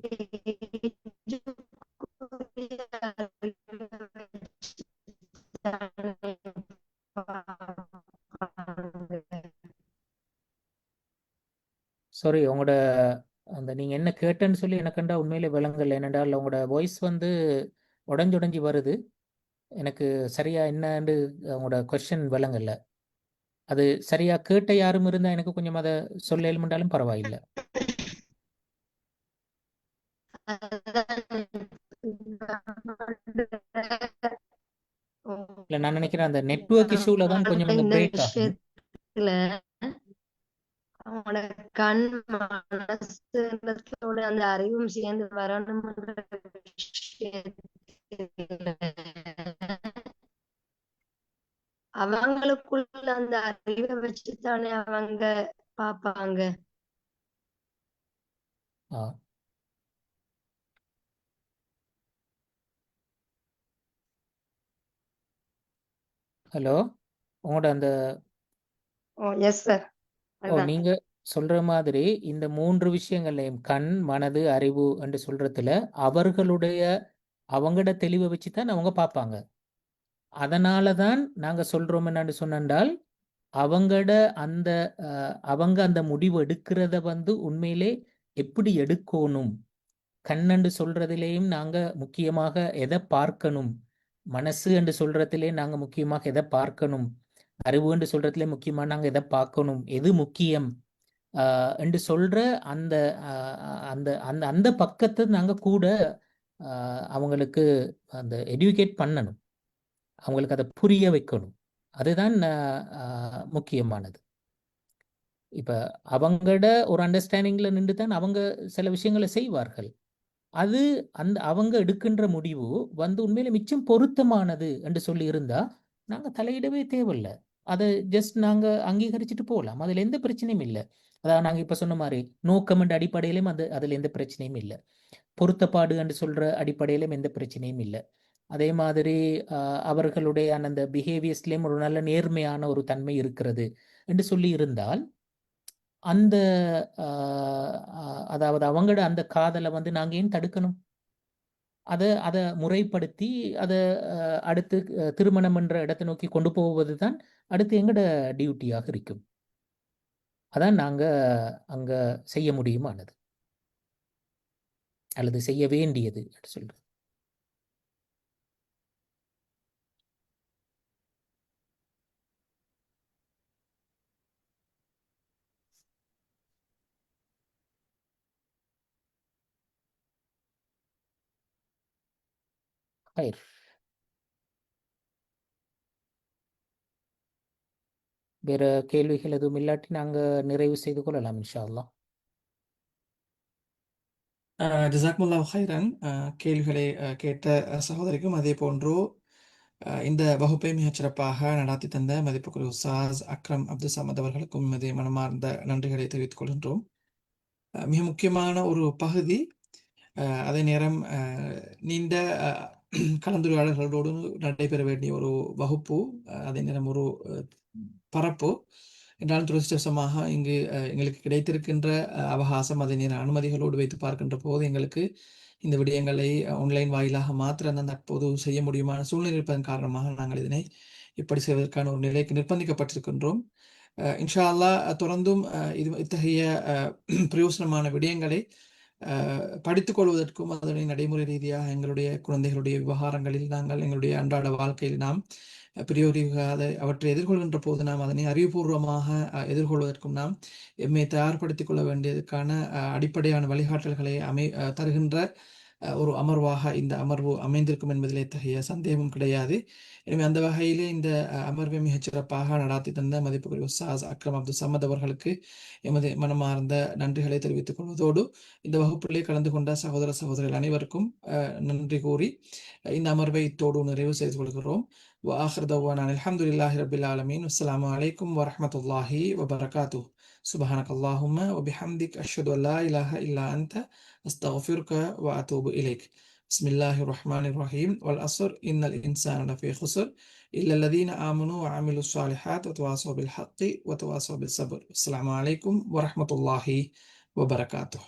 சாரி, உங்களோட அந்த நீங்கள் என்ன கேட்டேன்னு சொல்லி எனக்குண்டா உண்மையிலே விளங்கலை. ஏனென்றால் உங்களோட வாய்ஸ் வந்து உடைஞ்சு வருது. எனக்கு சரியா என்னன்னு உங்களோட கொஸ்டின் விளங்கலை. அது சரியா கேட்ட யாரும் இருந்தால் எனக்கு கொஞ்சம் அதை சொல்ல எழுமெண்டாலும் பரவாயில்லை. இல்லை, நான் நினைக்கிறேன் அந்த நெட்வொர்க் இஷ்யூவில் தான் கொஞ்சம் அந்த இந்த பிரேக் ஆகும். விஷயத்துல அவனோட கண் மனசோட அந்த அறிவும் சேர்ந்து வரணும்ன்ற விஷயத்துல அவங்களுக்குள்ள அந்த அறிவை வச்சுதானே அவங்க பாப்பாங்க. ஆ ஹலோ, உங்களோட அந்த எஸ் சார். நீங்க சொல்ற மாதிரி இந்த 3 விஷயங்களையும் கண், மனது, அறிவு என்று சொல்றதுல அவர்களுடைய அவங்களோட தெளிவை வச்சு தான் அவங்க பார்ப்பாங்க. அதனால தான் நாங்க சொல்றோம் என்னன்னு சொன்னால் அவங்களோட அந்த அவங்க அந்த முடிவு எடுக்கிறத வந்து உண்மையிலே எப்படி எடுக்கணும், கண்ணென்று சொல்றதிலேயும் நாங்க முக்கியமாக எதை பார்க்கணும், மனசு என்று சொல்றதிலே நாங்க முக்கியமாக எதை பார்க்கணும், அறிவு என்று சொல்றதுல முக்கியமாக நாங்க எதை பார்க்கணும், எது முக்கியம் என்று சொல்ற அந்த அந்த அந்த அந்த பக்கத்தை நாங்க கூட அவங்களுக்கு அந்த எடியூகேட் பண்ணணும், அவங்களுக்கு அதை புரிய வைக்கணும். அதுதான் முக்கியமானது. இப்ப அவங்களோட ஒரு அண்டர்ஸ்டாண்டிங்ல நின்று தான் அவங்க சில விஷயங்களை செய்வார்கள். அது அந்த அவங்க எடுக்கின்ற முடிவு வந்து உண்மையில மிச்சம் பொருத்தமானது என்று சொல்லி இருந்தா நாங்க தலையிடவே தேவையில்லை. அதை ஜஸ்ட் நாங்க அங்கீகரிச்சுட்டு போகலாம். அதுல எந்த பிரச்சனையும் இல்லை. அதாவது நாங்க இப்ப சொன்ன மாதிரி நோக்கம் என்ற அடிப்படையிலும் அதுல எந்த பிரச்சனையும் இல்லை. பொருத்தப்பாடு என்று சொல்ற அடிப்படையிலும் எந்த பிரச்சனையும் இல்லை. அதே மாதிரி அவர்களுடைய அந்த பிஹேவியர்ஸ்லயும் ஒரு நல்ல நேர்மையான ஒரு தன்மை இருக்கிறது என்று சொல்லி இருந்தால் அந்த அதாவது அவங்களோட அந்த காதலை வந்து நாங்க ஏன் தடுக்கணும்? அதை முறைப்படுத்தி அதை அடுத்து திருமணம் என்ற இடத்தை நோக்கி கொண்டு போவது தான் அடுத்து எங்களோட டியூட்டியாக இருக்கும். அதான் நாங்க அங்க செய்ய முடியுமானது அல்லது செய்ய வேண்டியது என்று சொல்றோம். ஹைர், வேற கேள்விகள் எதுவும் இல்லாட்டி நாங்க நிறைவு செய்து கொள்ளலாம் இன்ஷா அல்லாஹ். ஜஸாக்குமுல்லாஹ் ஹைரன். கேள்விகளை கேட்ட சகோதரிக்கும் அதே போன்று இந்த வகுப்பை மிகச் சிறப்பாக நடாத்தி தந்த மதிப்புக்குரிய உஸ்தாஸ் அக்ரம் அப்துல் சமத் அவர்களுக்கும் இதே மனமார்ந்த நன்றிகளை தெரிவித்துக் கொள்கின்றோம். மிக முக்கியமான ஒரு பகுதி, அதே நேரம் நீண்ட கலந்துரையாடல்களோடு நடைபெற வேண்டிய ஒரு வகுப்பு, அதே நேரம் ஒரு பரப்பு என்றாலும் துரதிர்ஷ்டவசமாக இங்கு எங்களுக்கு கிடைத்திருக்கின்ற அவகாசம், அதே நேரம் அனுமதிகளோடு வைத்து பார்க்கின்ற போது எங்களுக்கு இந்த விடயங்களை ஆன்லைன் வாயிலாக மாத்திரம் தற்போது செய்ய முடியுமான சூழ்நிலை இருப்பதன் காரணமாக நாங்கள் இதனை இப்படி செய்வதற்கான ஒரு நிலைக்கு நிர்பந்திக்கப்பட்டிருக்கின்றோம். இன்ஷா அல்லாஹ் தொடர்ந்தும் இத்தகைய பிரயோசனமான விடயங்களை படித்துக் கொள்வதற்கும் அதனை நடைமுறை ரீதியாக எங்களுடைய குழந்தைகளுடைய விவகாரங்களில் நாங்கள் எங்களுடைய அன்றாட வாழ்க்கையில் நாம் பிரயோகிக்காத அவற்றை எதிர்கொள்கின்ற போது நாம் அதனை அறிவுபூர்வமாக எதிர்கொள்வதற்கும் நாம் எம்மை தயார்படுத்திக் கொள்ள வேண்டியதற்கான அடிப்படையான வழிகாட்டல்களை தருகின்ற ஒரு அமர்வாக இந்த அமர்வு அமைந்திருக்கும் என்பதில் எத்தகைய சந்தேகமும் கிடையாது. எனவே அந்த வகையிலே இந்த அமர்வை மிகச் சிறப்பாக நடாத்தி தந்த மதிப்புக்குரிய உஸ்தாஸ் அக்ரம் அப்துல் சமத் அவர்களுக்கு எமது மனமார்ந்த நன்றிகளை தெரிவித்துக் கொள்வதோடு இந்த வகுப்பிலே கலந்து கொண்ட சகோதர சகோதரிகள் அனைவருக்கும் நன்றி கூறி இந்த அமர்வை இத்தோடு நிறைவு செய்து கொள்கிறோம். وآخر دعوانا الحمد لله رب العالمين والسلام عليكم ورحمة الله وبركاته. سبحانك اللهم وبحمدك أشهد أن لا إله إلا أنت أستغفرك وأتوب إليك. بسم الله الرحمن الرحيم. والعصر إن الإنسان لفي خسر إلا الذين آمنوا وعملوا الصالحات وتواصوا بالحق وتواصوا بالصبر. السلام عليكم ورحمة الله وبركاته.